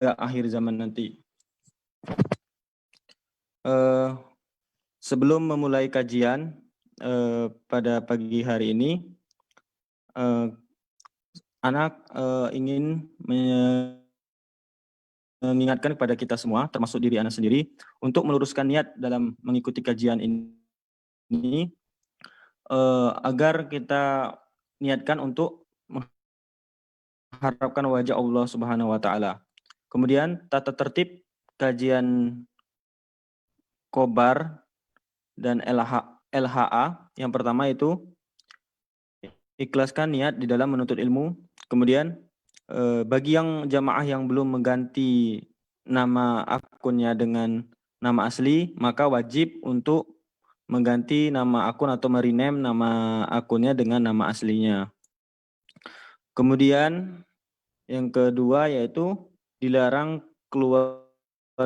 akhir zaman nanti. Sebelum memulai kajian pada pagi hari ini, anak ingin mengingatkan kepada kita semua, termasuk diri anak sendiri, untuk meluruskan niat dalam mengikuti kajian ini, agar kita niatkan untuk mengharapkan wajah Allah Subhanahu wa Ta'ala. Kemudian tata tertib kajian Khobar dan LHA. Yang pertama itu ikhlaskan niat di dalam menuntut ilmu. Kemudian bagi yang jamaah yang belum mengganti nama akunnya dengan nama asli, maka wajib untuk mengganti nama akun atau merename nama akunnya dengan nama aslinya. Kemudian yang kedua yaitu dilarang keluar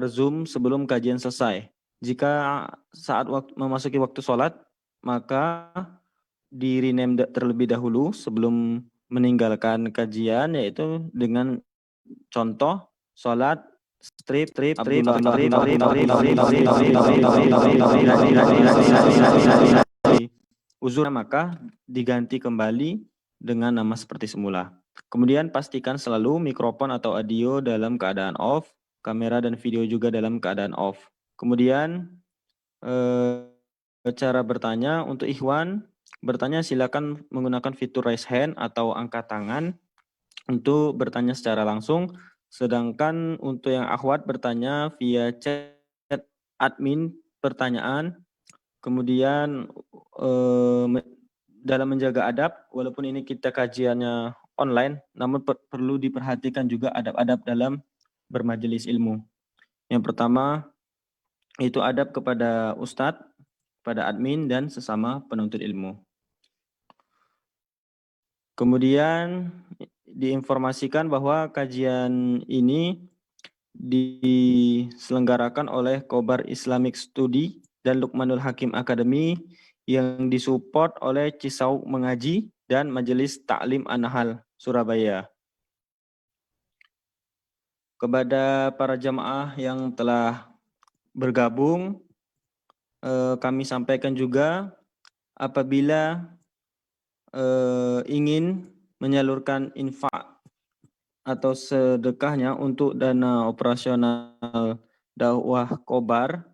Zoom sebelum kajian selesai. Jika saat memasuki waktu sholat, maka di-rename terlebih dahulu sebelum meninggalkan kajian, yaitu dengan contoh sholat strip uzur, maka diganti kembali dengan nama seperti semula. Kemudian pastikan selalu mikrofon atau audio dalam keadaan off, kamera dan video juga dalam keadaan off. Kemudian cara bertanya untuk ikhwan bertanya silakan menggunakan fitur raise hand atau angkat tangan untuk bertanya secara langsung. Sedangkan untuk yang akhwat bertanya via chat admin pertanyaan. Kemudian dalam menjaga adab, walaupun ini kita kajiannya online, namun perlu diperhatikan juga adab-adab dalam bermajelis ilmu. Yang pertama itu adab kepada ustadz, pada admin dan sesama penuntut ilmu. Kemudian diinformasikan bahwa kajian ini diselenggarakan oleh Khobar Islamic Study dan Luqmanul Hakim Academy yang disupport oleh Cisauk Mengaji dan Majelis Taklim An-Nahl Surabaya. Kepada para jamaah yang telah bergabung, kami sampaikan juga apabila ingin menyalurkan infak atau sedekahnya untuk dana operasional dakwah Khobar,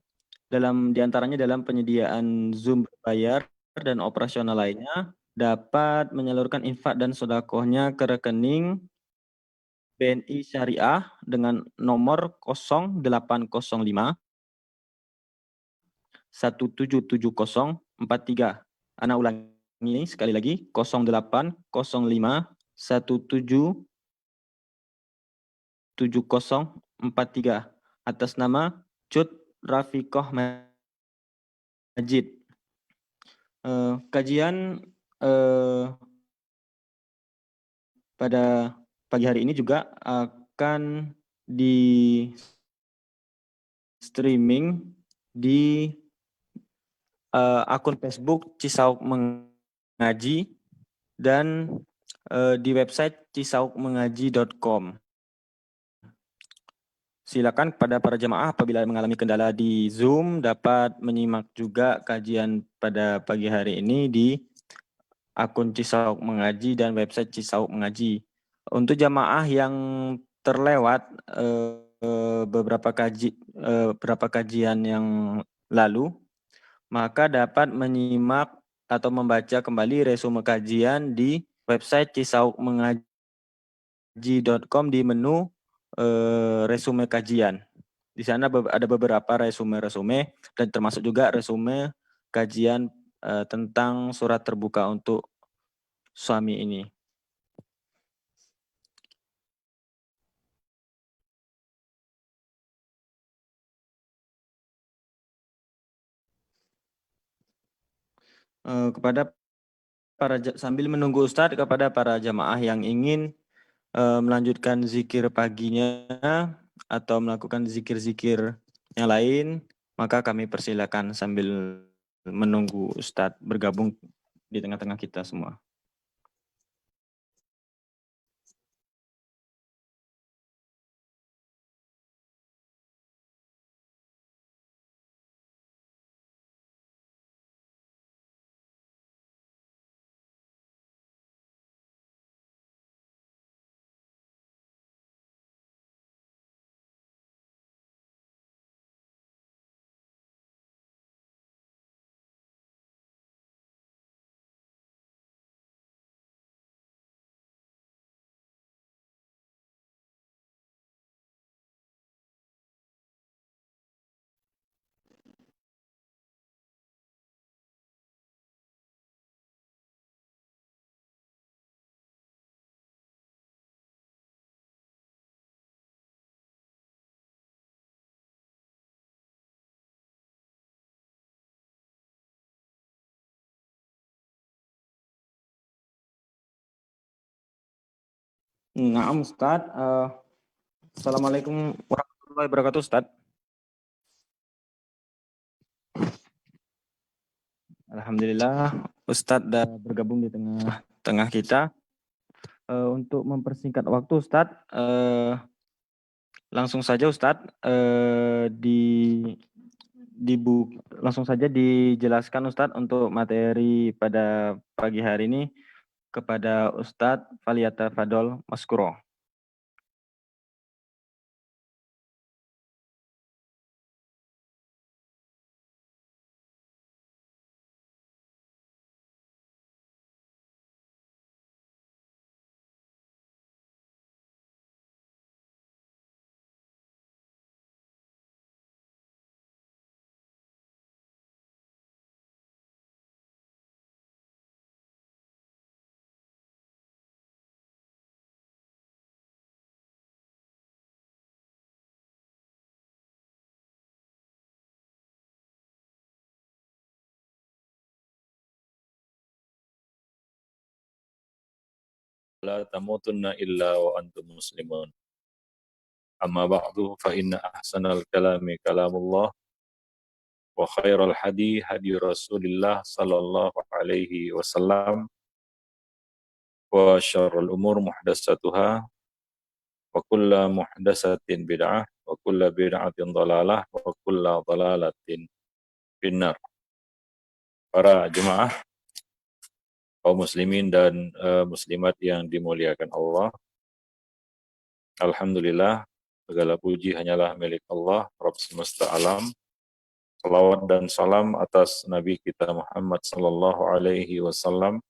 diantaranya dalam penyediaan Zoom berbayar dan operasional lainnya, dapat menyalurkan infak dan sedekahnya ke rekening BNI Syariah dengan nomor 0805 177043. Ana ulangi sekali lagi, 0805 177043 atas nama Cut Rafiqoh Majid. Kajian pada pagi hari ini juga akan di streaming di akun Facebook Cisauk Mengaji dan di website cisaukmengaji.com. Silakan kepada para jemaah apabila mengalami kendala di Zoom dapat menyimak juga kajian pada pagi hari ini di akun Cisauk Mengaji dan website Cisauk Mengaji. Untuk jemaah yang terlewat beberapa kajian yang lalu, maka dapat menyimak atau membaca kembali resume kajian di website cisaukmengaji.com di menu resume kajian. Di sana ada beberapa resume dan termasuk juga resume kajian tentang surat terbuka untuk suami ini. Kepada sambil menunggu Ustadz, kepada para jamaah yang ingin melanjutkan zikir paginya atau melakukan zikir-zikir yang lain, maka kami persilakan sambil menunggu Ustadz bergabung di tengah-tengah kita semua. Naam Ustaz. Assalamualaikum warahmatullahi wabarakatuh Ustaz. Alhamdulillah Ustaz sudah bergabung di tengah kita. Untuk mempersingkat waktu Ustaz, langsung saja Ustaz, langsung saja dijelaskan Ustaz untuk materi pada pagi hari ini kepada Ustaz Falyatafadol Maskuro. لا تموتن إلا وأنتم مسلمون أما بعد فإن أحسن الكلام كلام الله وخير الهدي هدي رسول الله صلى الله عليه وسلم وشر الأمور محدثاتها وكل محدثة بدعة وكل بدعة ضلالة وكل ضلالة في النار. Para jemaah kaum muslimin dan muslimat yang dimuliakan Allah, alhamdulillah segala puji hanyalah milik Allah Rabb semesta alam. Salawat dan salam atas Nabi kita Muhammad sallallahu alaihi wasallam,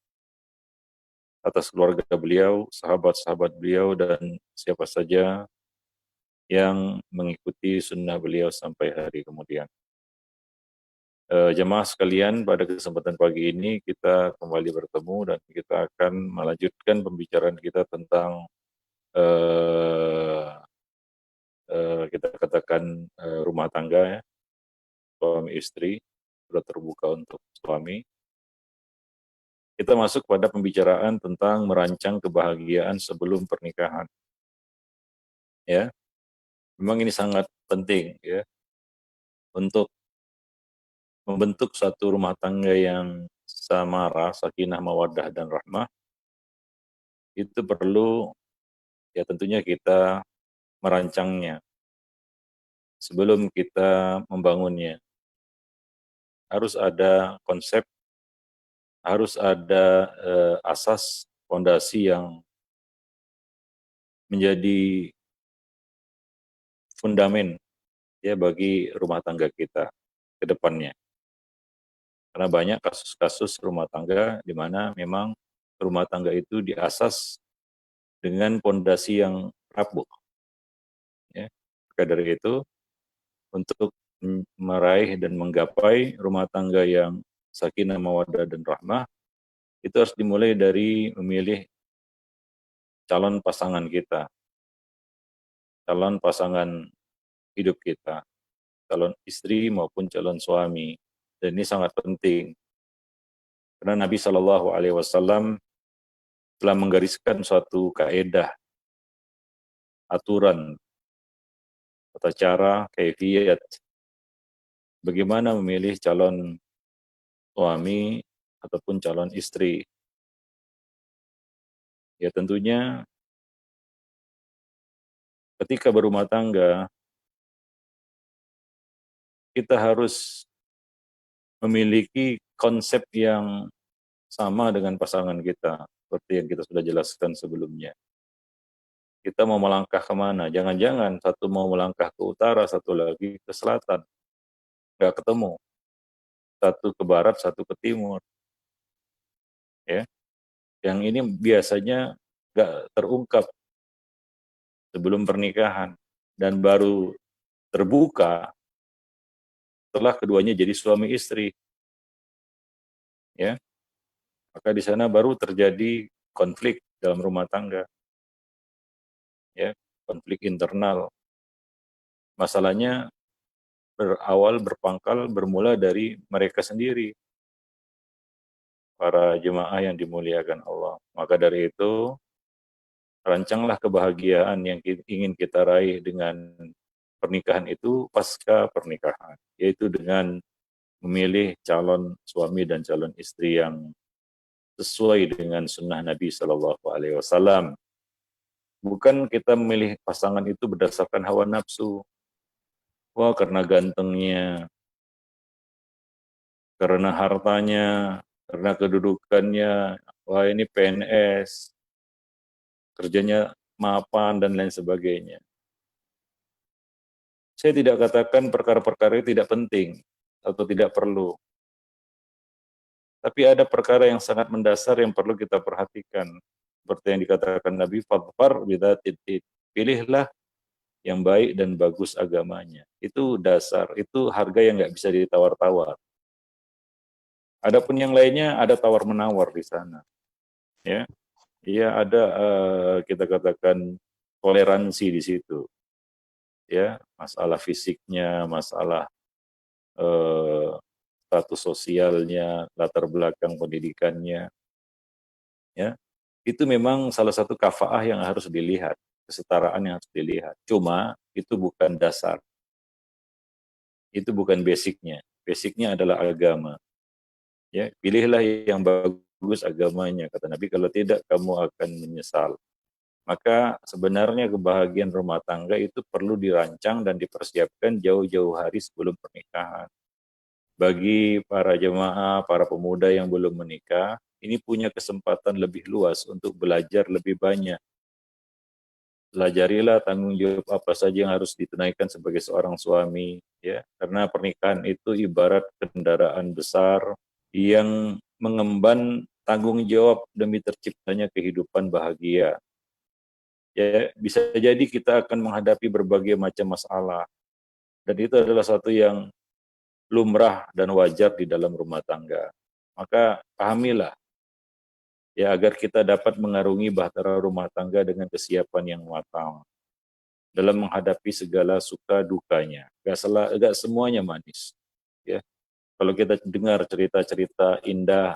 atas keluarga beliau, sahabat-sahabat beliau, dan siapa saja yang mengikuti sunnah beliau sampai hari kemudian. Jemaah sekalian, pada kesempatan pagi ini kita kembali bertemu dan kita akan melanjutkan pembicaraan kita tentang kita katakan rumah tangga, ya, suami istri, sudah terbuka untuk suami. Kita masuk pada pembicaraan tentang merancang kebahagiaan sebelum pernikahan. Ya, memang ini sangat penting ya untuk membentuk satu rumah tangga yang samara, sakinah, mawaddah dan rahmah. Itu perlu ya tentunya kita merancangnya sebelum kita membangunnya. Harus ada konsep, harus ada asas, fondasi yang menjadi fundamen ya bagi rumah tangga kita ke depannya. Karena banyak kasus-kasus rumah tangga di mana memang rumah tangga itu diasas dengan fondasi yang rapuh. Ya. Maka dari itu, untuk meraih dan menggapai rumah tangga yang sakinah, mawaddah dan rahmah, itu harus dimulai dari memilih calon pasangan kita, calon pasangan hidup kita, calon istri maupun calon suami. Dan ini sangat penting. Karena Nabi Shallallahu Alaihi Wasallam telah menggariskan suatu kaedah, aturan, tata cara, kaifiyat, bagaimana memilih calon suami ataupun calon istri. Ya tentunya ketika berumah tangga, kita harus memiliki konsep yang sama dengan pasangan kita, seperti yang kita sudah jelaskan sebelumnya. Kita mau melangkah kemana? Jangan-jangan satu mau melangkah ke utara, satu lagi ke selatan. Nggak ketemu. Satu ke barat, satu ke timur. Ya. Yang ini biasanya nggak terungkap sebelum pernikahan. Dan baru terbuka setelah keduanya jadi suami istri. Ya. Maka di sana baru terjadi konflik dalam rumah tangga. Ya, konflik internal. Masalahnya berawal, berpangkal, bermula dari mereka sendiri, para jemaah yang dimuliakan Allah. Maka dari itu, Rancanglah kebahagiaan yang ingin kita raih dengan pernikahan itu pasca pernikahan, yaitu dengan memilih calon suami dan calon istri yang sesuai dengan sunnah Nabi Shallallahu Alaihi Wasallam. Bukan kita memilih pasangan itu berdasarkan hawa nafsu. Wah, karena gantengnya, karena hartanya, karena kedudukannya, wah ini PNS, kerjanya mapan dan lain sebagainya. Saya tidak katakan perkara-perkara itu tidak penting atau tidak perlu. Tapi ada perkara yang sangat mendasar yang perlu kita perhatikan. Seperti yang dikatakan Nabi, fadfar bidzatid. Pilihlah yang baik dan bagus agamanya. Itu dasar, itu harga yang nggak bisa ditawar-tawar. Adapun yang lainnya ada tawar-menawar di sana. Ya, iya ada kita katakan toleransi di situ. Ya, masalah fisiknya, masalah eh, status sosialnya, latar belakang pendidikannya, ya itu memang salah satu kafaah yang harus dilihat, kesetaraan yang harus dilihat. Cuma itu bukan dasar, itu bukan basicnya. Basicnya adalah agama. Ya, pilihlah yang bagus agamanya, kata Nabi. Kalau tidak, kamu akan menyesal. Maka sebenarnya kebahagiaan rumah tangga itu perlu dirancang dan dipersiapkan jauh-jauh hari sebelum pernikahan. Bagi para jemaah, para pemuda yang belum menikah, ini punya kesempatan lebih luas untuk belajar lebih banyak. Pelajarilah tanggung jawab apa saja yang harus ditunaikan sebagai seorang suami, ya. Karena pernikahan itu ibarat kendaraan besar yang mengemban tanggung jawab demi terciptanya kehidupan bahagia. Ya, bisa jadi kita akan menghadapi berbagai macam masalah. Dan itu adalah satu yang lumrah dan wajar di dalam rumah tangga. Maka pahamilah ya agar kita dapat mengarungi bahtera rumah tangga dengan kesiapan yang matang dalam menghadapi segala suka dukanya. Gak semuanya manis. Ya, kalau kita dengar cerita-cerita indah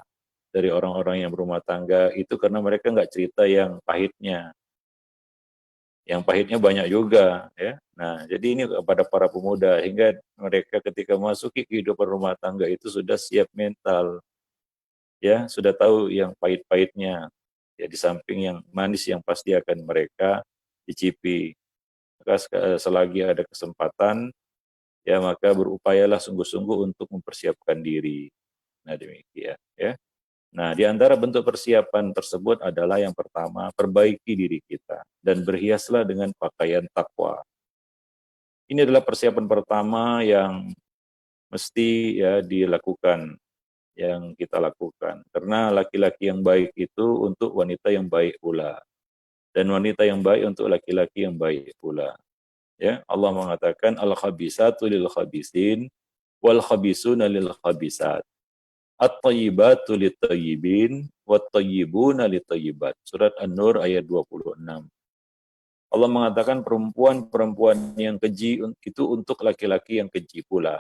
dari orang-orang yang berumah tangga itu karena mereka nggak cerita yang pahitnya. Yang pahitnya banyak juga, ya. Nah, jadi ini kepada para pemuda hingga mereka ketika masuki kehidupan rumah tangga itu sudah siap mental, ya, sudah tahu yang pahit-pahitnya. Ya, di samping yang manis yang pasti akan mereka cicipi. Maka selagi ada kesempatan, ya maka berupayalah sungguh-sungguh untuk mempersiapkan diri. Nah, demikian, ya. Nah, di antara bentuk persiapan tersebut adalah yang pertama, perbaiki diri kita dan berhiaslah dengan pakaian takwa. Ini adalah persiapan pertama yang mesti ya dilakukan, yang kita lakukan. Karena laki-laki yang baik itu untuk wanita yang baik pula. Dan wanita yang baik untuk laki-laki yang baik pula. Ya, Allah mengatakan al-khabisatu lil khabisin wal khabisuna lil khabisat. At-tayyibatu lit-tayyibin wat-tayyibuna lit-tayyibat. Surat An-Nur ayat 26. Allah mengatakan perempuan-perempuan yang keji itu untuk laki-laki yang keji pula.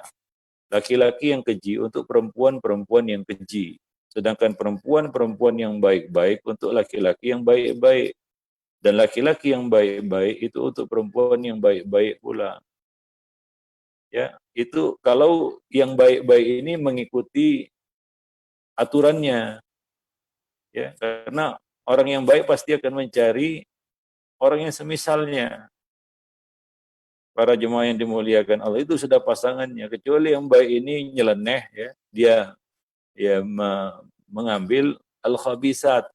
Laki-laki yang keji untuk perempuan-perempuan yang keji. Sedangkan perempuan-perempuan yang baik-baik untuk laki-laki yang baik-baik. Dan laki-laki yang baik-baik itu untuk perempuan yang baik-baik pula. Ya, itu kalau yang baik-baik ini mengikuti aturannya, ya, karena orang yang baik pasti akan mencari orang yang semisalnya. Para jemaah yang dimuliakan Allah itu sudah pasangannya, kecuali yang baik ini nyeleneh, ya, dia ya mengambil al-khabisat,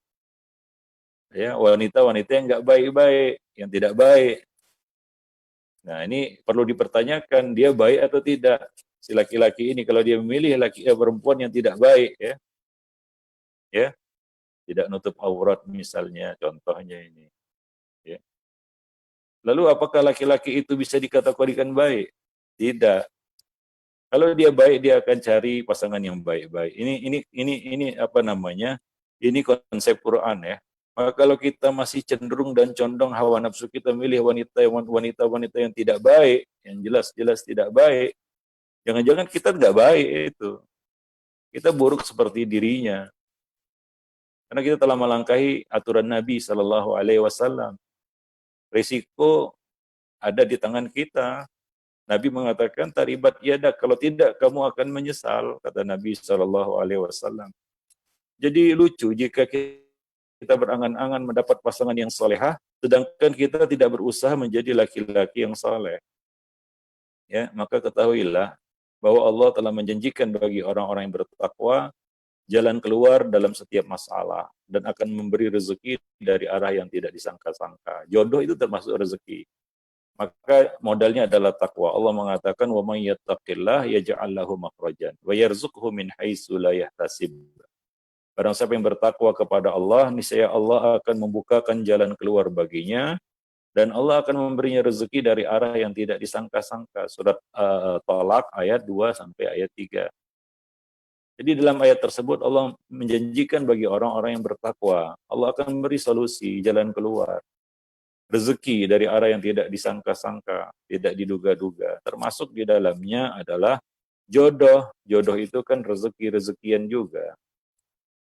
ya, wanita-wanita yang nggak baik-baik, yang tidak baik. Nah, ini perlu dipertanyakan, dia baik atau tidak si laki-laki ini kalau dia memilih perempuan yang tidak baik, ya tidak nutup aurat misalnya, contohnya ini, ya. Lalu apakah laki-laki itu bisa dikategorikan baik? Tidak. Kalau dia baik, dia akan cari pasangan yang baik-baik. Ini apa namanya? Ini konsep Quran, ya. Maka kalau kita masih cenderung dan condong hawa nafsu kita milih wanita-wanita yang tidak baik, yang jelas-jelas tidak baik, jangan-jangan kita nggak baik itu. Kita buruk seperti dirinya. Karena kita telah melangkahi aturan Nabi Shallallahu Alaihi Wasallam. Risiko ada di tangan kita. Nabi mengatakan taribat yadak, kalau tidak kamu akan menyesal, kata Nabi Shallallahu Alaihi Wasallam. Jadi lucu jika kita berangan-angan mendapat pasangan yang solehah, sedangkan kita tidak berusaha menjadi laki-laki yang soleh. Ya, maka ketahuilah bahwa Allah telah menjanjikan bagi orang-orang yang bertakwa jalan keluar dalam setiap masalah dan akan memberi rezeki dari arah yang tidak disangka-sangka. Jodoh itu termasuk rezeki. Maka modalnya adalah takwa. Allah mengatakan wa may yattaqillah yaj'al lahu makhrajan wa yarzuqhu min haitsu la yahtasib. Barang siapa yang bertakwa kepada Allah, niscaya Allah akan membukakan jalan keluar baginya dan Allah akan memberinya rezeki dari arah yang tidak disangka-sangka. Surat Talaq ayat 2 sampai ayat 3. Jadi dalam ayat tersebut Allah menjanjikan bagi orang-orang yang bertakwa, Allah akan memberi solusi, jalan keluar. Rezeki dari arah yang tidak disangka-sangka, tidak diduga-duga. Termasuk di dalamnya adalah jodoh. Jodoh itu kan rezeki-rezekian juga.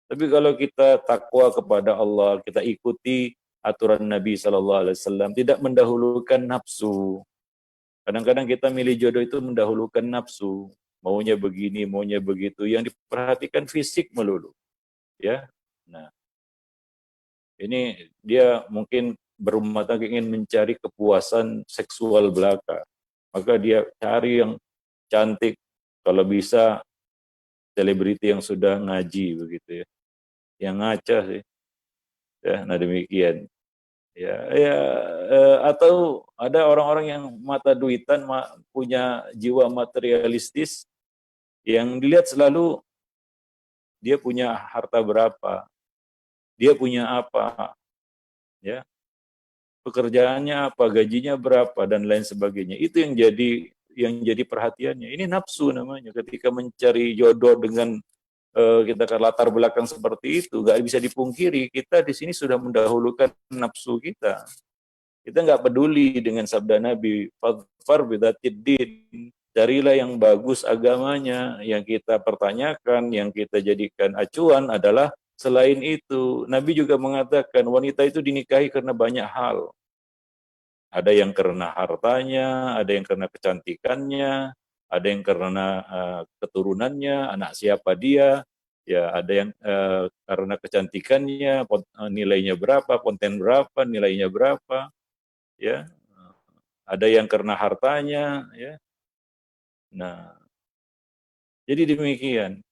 Tapi kalau kita takwa kepada Allah, kita ikuti aturan Nabi SAW, tidak mendahulukan nafsu. Kadang-kadang kita milih jodoh itu mendahulukan nafsu. Maunya begini, maunya begitu. Yang diperhatikan fisik melulu. Ya, nah ini dia mungkin berumah tangga ingin mencari kepuasan seksual belaka. Maka dia cari yang cantik, kalau bisa selebriti yang sudah ngaji begitu ya. Yang ngaca sih. Ya, nah demikian. Atau ada orang-orang yang mata duitan, punya jiwa materialistis, yang dilihat selalu dia punya harta berapa, dia punya apa, ya, pekerjaannya apa, gajinya berapa, dan lain sebagainya. Itu yang jadi perhatiannya. Ini nafsu namanya. Ketika mencari jodoh dengan kita kan latar belakang seperti itu, nggak bisa dipungkiri. Kita di sini sudah mendahulukan nafsu kita. Kita nggak peduli dengan sabda Nabi, fadfar bidatid din. Carilah yang bagus agamanya. Yang kita pertanyakan, yang kita jadikan acuan adalah selain itu. Nabi juga mengatakan wanita itu dinikahi karena banyak hal. Ada yang karena hartanya, ada yang karena kecantikannya, ada yang karena keturunannya, anak siapa dia, ya ada yang karena kecantikannya, nilainya berapa, konten berapa, nilainya berapa, ya. Ada yang karena hartanya, ya. Nah, jadi demikian.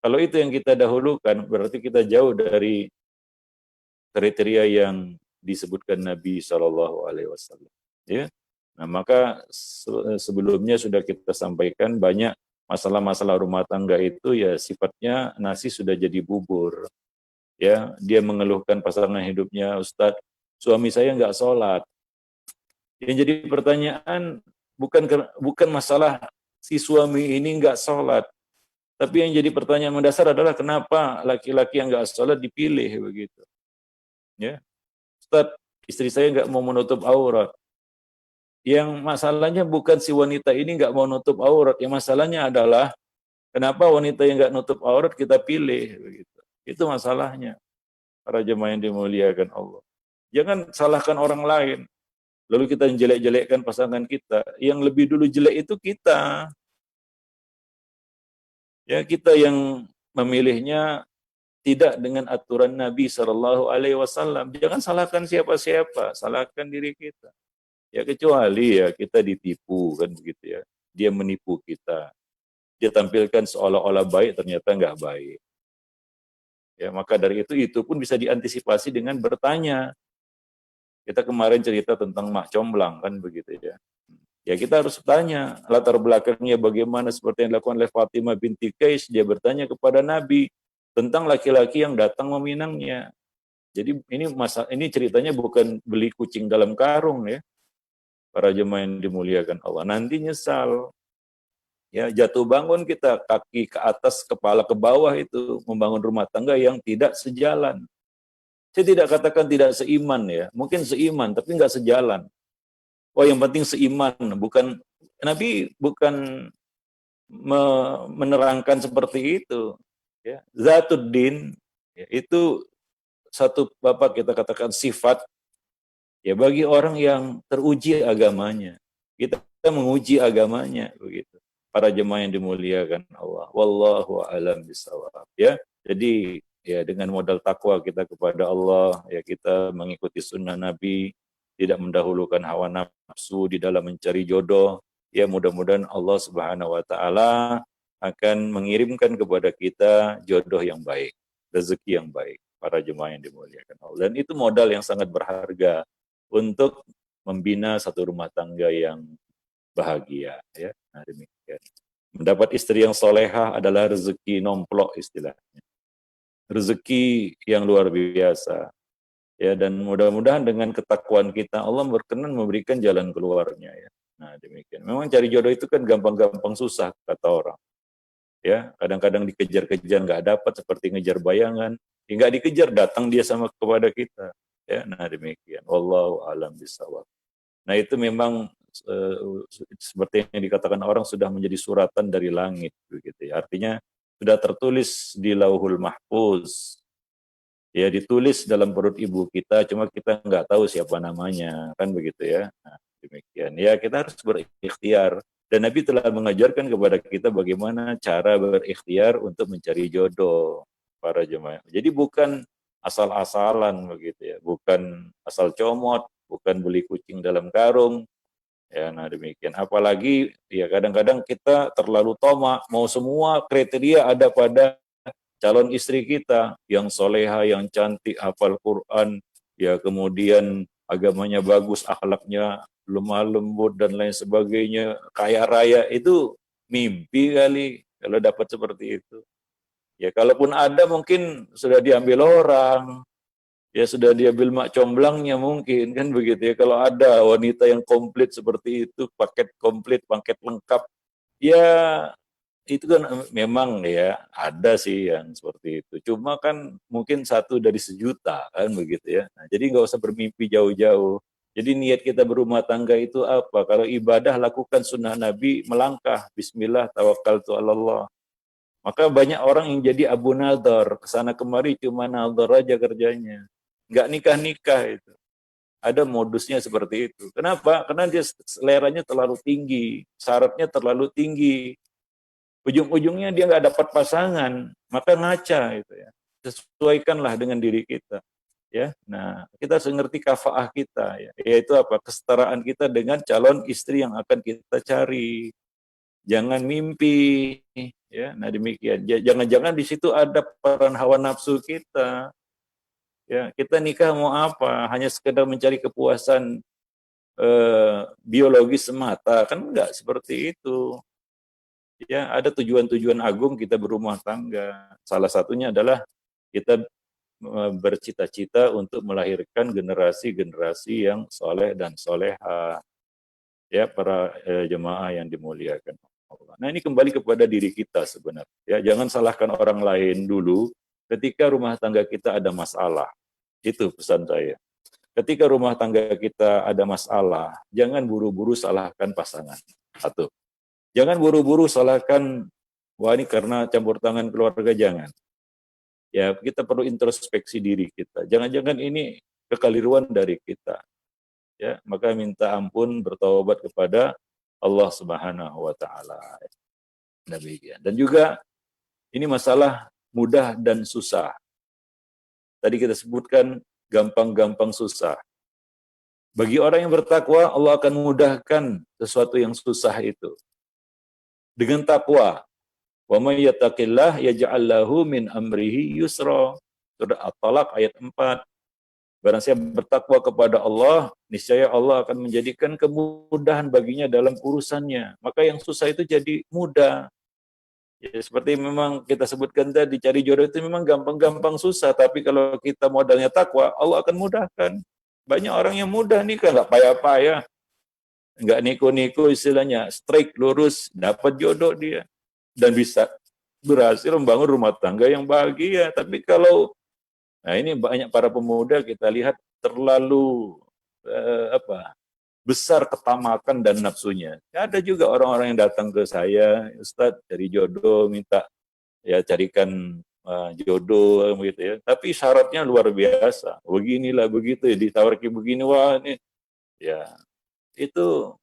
Kalau itu yang kita dahulukan, berarti kita jauh dari kriteria yang disebutkan Nabi Shallallahu Alaihi Wasallam. Ya, nah maka sebelumnya sudah kita sampaikan banyak masalah-masalah rumah tangga itu ya sifatnya nasi sudah jadi bubur. Ya, dia mengeluhkan pasangan hidupnya, Ustadz, suami saya nggak sholat. Yang jadi pertanyaan bukan masalah si suami ini nggak sholat, tapi yang jadi pertanyaan mendasar adalah kenapa laki-laki yang nggak sholat dipilih begitu. Ya, Ustadz, istri saya nggak mau menutup aurat. Yang masalahnya bukan si wanita ini nggak mau nutup aurat. Yang masalahnya adalah kenapa wanita yang nggak nutup aurat kita pilih begitu. Itu masalahnya. Para jemaah yang dimuliakan Allah. Jangan salahkan orang lain. Lalu kita jelek-jelekkan pasangan kita. Yang lebih dulu jelek itu kita. Ya, kita yang memilihnya tidak dengan aturan Nabi Shallallahu Alaihi Wasallam. Jangan salahkan siapa-siapa, salahkan diri kita. Ya kecuali ya kita ditipu kan begitu ya. Dia menipu kita. Dia tampilkan seolah-olah baik, ternyata nggak baik. Ya maka dari itu pun bisa diantisipasi dengan bertanya. Kita kemarin cerita tentang Mak Comblang kan begitu ya. Ya kita harus tanya latar belakangnya bagaimana seperti yang dilakukan oleh Fatimah binti Qais. Dia bertanya kepada Nabi tentang laki-laki yang datang meminangnya. Jadi ini ceritanya bukan beli kucing dalam karung ya. Para jemaah yang dimuliakan Allah. Nanti nyesal. Ya, jatuh bangun kita kaki ke atas, kepala ke bawah itu membangun rumah tangga yang tidak sejalan. Saya tidak katakan tidak seiman ya. Mungkin seiman tapi nggak sejalan. Oh, yang penting seiman, bukan Nabi bukan menerangkan seperti itu. Ya. Zatuddin ya, itu satu Bapak kita katakan sifat ya bagi orang yang teruji agamanya. Kita menguji agamanya begitu. Para jemaah yang dimuliakan Allah. Wallahu a'lam bishawab. Ya. Jadi ya dengan modal takwa kita kepada Allah, ya kita mengikuti sunnah Nabi, tidak mendahulukan hawa nafsu di dalam mencari jodoh. Ya mudah-mudahan Allah Subhanahu wa taala akan mengirimkan kepada kita jodoh yang baik, rezeki yang baik, para jemaah yang dimuliakan Allah. Dan itu modal yang sangat berharga untuk membina satu rumah tangga yang bahagia, ya. Nah, demikian. Mendapat istri yang solehah adalah rezeki nomplok istilahnya, rezeki yang luar biasa, ya. Dan mudah-mudahan dengan ketakwaan kita Allah berkenan memberikan jalan keluarnya, ya. Nah, demikian. Memang cari jodoh itu kan gampang-gampang susah kata orang, ya. Kadang-kadang dikejar-kejar nggak dapat seperti ngejar bayangan, hingga dikejar datang dia sama kepada kita, ya. Nah, demikian. Wallahu a'lam bishawab. Nah, itu memang seperti yang dikatakan orang sudah menjadi suratan dari langit begitu ya. Artinya sudah tertulis di Lauhul Mahfuz. Ya, ditulis dalam perut ibu kita, cuma kita nggak tahu siapa namanya, kan begitu ya. Nah, demikian. Ya, kita harus berikhtiar. Dan Nabi telah mengajarkan kepada kita bagaimana cara berikhtiar untuk mencari jodoh para jemaah. Jadi bukan asal-asalan begitu ya, bukan asal comot, bukan beli kucing dalam karung. Ya, nah demikian. Apalagi ya kadang-kadang kita terlalu tomak, mau semua kriteria ada pada calon istri kita, yang soleha, yang cantik, hafal Quran, ya kemudian agamanya bagus, akhlaknya lemah lembut dan lain sebagainya, kaya raya. Itu mimpi kali kalau dapat seperti itu. Ya kalaupun ada mungkin sudah diambil orang, ya sudah diambil mak comblangnya mungkin, kan begitu ya. Kalau ada wanita yang komplit seperti itu, paket komplit, paket lengkap, ya itu kan memang ya ada sih yang seperti itu. Cuma kan mungkin satu dari sejuta, kan begitu ya. Nah, jadi nggak usah bermimpi jauh-jauh. Jadi niat kita berumah tangga itu apa? Kalau ibadah lakukan sunnah Nabi, melangkah, Bismillah, tawakkaltu 'alallah. Maka banyak orang yang jadi Abu Nadhar, kesana kemari cuma nadhar aja kerjanya. Nggak nikah-nikah itu. Ada modusnya seperti itu. Kenapa? Karena dia seleranya terlalu tinggi, syaratnya terlalu tinggi. Ujung-ujungnya dia nggak dapat pasangan, maka ngaca itu ya. Sesuaikanlah dengan diri kita. Ya, nah kita harus ngerti kafaah kita, ya, yaitu apa? Kesetaraan kita dengan calon istri yang akan kita cari. Jangan mimpi, ya. Nah demikian. Jangan-jangan di situ ada peran hawa nafsu kita. Ya, kita nikah mau apa? Hanya sekedar mencari kepuasan biologis semata, kan enggak seperti itu. Ya, ada tujuan-tujuan agung kita berumah tangga. Salah satunya adalah kita bercita-cita untuk melahirkan generasi-generasi yang soleh dan soleha. Ya, para jemaah yang dimuliakan Allah. Nah, ini kembali kepada diri kita sebenarnya. Ya, jangan salahkan orang lain dulu ketika rumah tangga kita ada masalah. Itu pesan saya. Ketika rumah tangga kita ada masalah, jangan buru-buru salahkan pasangan. Satu. Jangan buru-buru salahkan, wah ini karena campur tangan keluarga, jangan. Ya, kita perlu introspeksi diri kita. Jangan-jangan ini kekeliruan dari kita. Ya, maka minta ampun, bertaubat kepada Allah Subhanahu wa taala. Demikian. Dan juga ini masalah mudah dan susah. Tadi kita sebutkan gampang-gampang susah. Bagi orang yang bertakwa, Allah akan memudahkan sesuatu yang susah itu. Dengan takwa. Wa may yattaqillah yaj'al lahu min amrihi yusra. Surah At-Talaq ayat 4. Barang siapa bertakwa kepada Allah, niscaya Allah akan menjadikan kemudahan baginya dalam urusannya. Maka yang susah itu jadi mudah. Ya, seperti memang kita sebutkan tadi, cari jodoh itu memang gampang-gampang susah. Tapi kalau kita modalnya takwa, Allah akan mudahkan. Banyak orang yang mudah nikah, nggak payah-payah. Nggak niko-niko istilahnya, straight, lurus, dapat jodoh dia. Dan bisa berhasil membangun rumah tangga yang bahagia. Tapi kalau nah ini banyak para pemuda kita lihat terlalu besar ketamakan dan nafsunya. Ada juga orang-orang yang datang ke saya, Ustadz dari jodoh minta ya carikan jodoh begitu ya. Tapi syaratnya luar biasa. Beginilah begitu ya, ditawarkan begini, wah ini ya itu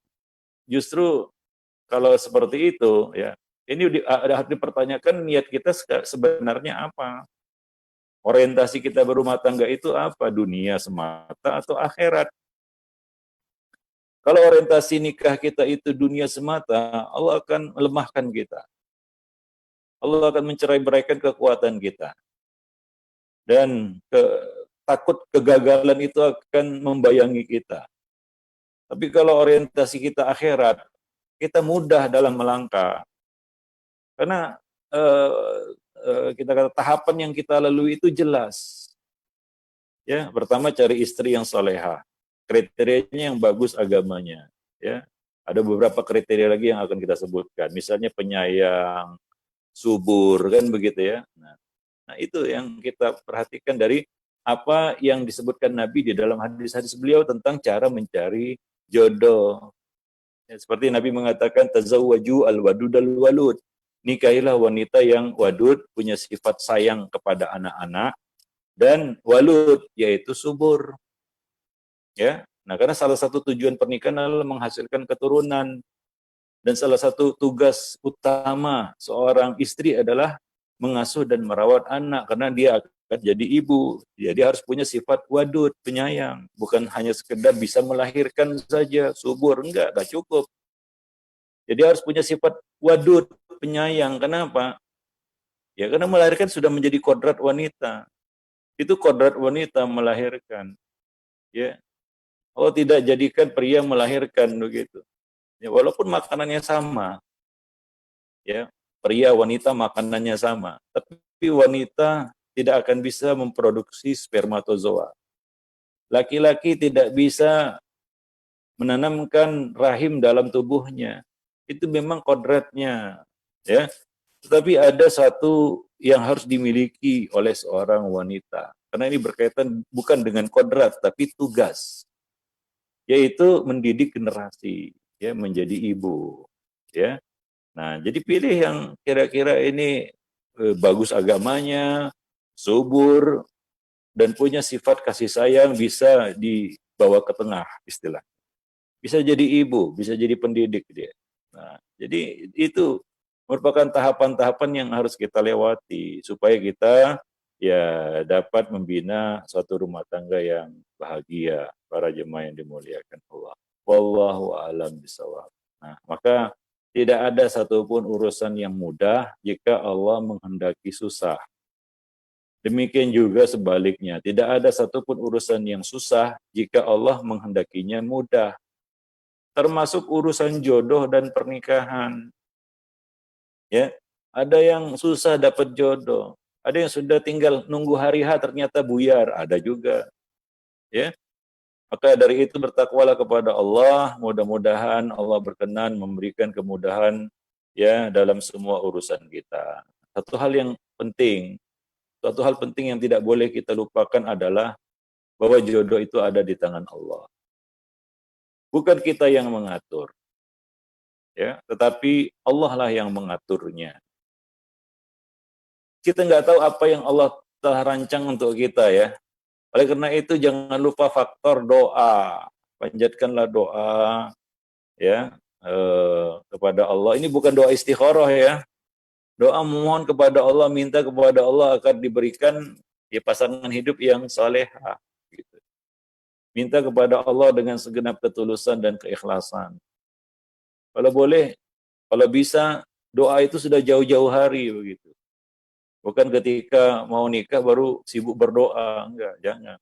justru kalau seperti itu ya, ini harus dipertanyakan niat kita sebenarnya apa? Orientasi kita berumah tangga itu apa? Dunia semata atau akhirat? Kalau orientasi nikah kita itu dunia semata, Allah akan melemahkan kita. Allah akan mencerai-beraikan kekuatan kita. Dan takut kegagalan itu akan membayangi kita. Tapi kalau orientasi kita akhirat, kita mudah dalam melangkah. Karena kita kata tahapan yang kita lalui itu jelas. Ya, pertama cari istri yang salehah, kriterianya yang bagus agamanya. Ya, ada beberapa kriteria lagi yang akan kita sebutkan. Misalnya penyayang, subur, kan begitu ya. Nah itu yang kita perhatikan dari apa yang disebutkan Nabi di dalam hadis-hadis beliau tentang cara mencari jodoh. Ya, seperti Nabi mengatakan tazawwaju al-wadud al-walud. Nikahilah wanita yang wadud, punya sifat sayang kepada anak-anak, dan walud, yaitu subur. Ya, nah karena salah satu tujuan pernikahan adalah menghasilkan keturunan, dan salah satu tugas utama seorang istri adalah mengasuh dan merawat anak, karena dia akan jadi ibu. Jadi harus punya sifat wadud, penyayang, bukan hanya sekedar bisa melahirkan saja, subur, enggak cukup. Jadi harus punya sifat wadud, penyayang. Kenapa? Ya karena melahirkan sudah menjadi kodrat wanita. Itu kodrat wanita melahirkan. Ya, Allah tidak jadikan pria melahirkan begitu. Ya, walaupun makanannya sama, ya pria wanita makanannya sama, tapi wanita tidak akan bisa memproduksi spermatozoa. Laki-laki tidak bisa menanamkan rahim dalam tubuhnya. Itu memang kodratnya, ya. Tetapi ada satu yang harus dimiliki oleh seorang wanita, karena ini berkaitan bukan dengan kodrat tapi tugas, yaitu mendidik generasi, ya, menjadi ibu, ya. Nah, jadi pilih yang kira-kira ini bagus agamanya, subur, dan punya sifat kasih sayang, bisa dibawa ke tengah istilah. Bisa jadi ibu, bisa jadi pendidik dia. Nah, jadi itu merupakan tahapan-tahapan yang harus kita lewati supaya kita ya dapat membina suatu rumah tangga yang bahagia, para jemaah yang dimuliakan Allah. Wallahu a'lam bishawab. Nah, maka tidak ada satupun urusan yang mudah jika Allah menghendaki susah. Demikian juga sebaliknya, tidak ada satupun urusan yang susah jika Allah menghendakinya mudah. Termasuk urusan jodoh dan pernikahan. Ya, ada yang susah dapat jodoh, ada yang sudah tinggal nunggu hari H ternyata buyar, ada juga. Ya, maka dari itu bertakwalah kepada Allah, mudah-mudahan Allah berkenan memberikan kemudahan ya dalam semua urusan kita. Satu hal penting yang tidak boleh kita lupakan adalah bahwa jodoh itu ada di tangan Allah. Bukan kita yang mengatur, ya, tetapi Allah lah yang mengaturnya. Kita nggak tahu apa yang Allah telah rancang untuk kita, ya. Oleh karena itu jangan lupa faktor doa. Panjatkanlah doa, ya, kepada Allah. Ini bukan doa istikharah, ya. Doa memohon kepada Allah, minta kepada Allah akan diberikan ya pasangan hidup yang salehah. Gitu. Minta kepada Allah dengan segenap ketulusan dan keikhlasan. Kalau boleh, kalau bisa, doa itu sudah jauh-jauh hari begitu. Bukan ketika mau nikah baru sibuk berdoa, enggak, jangan.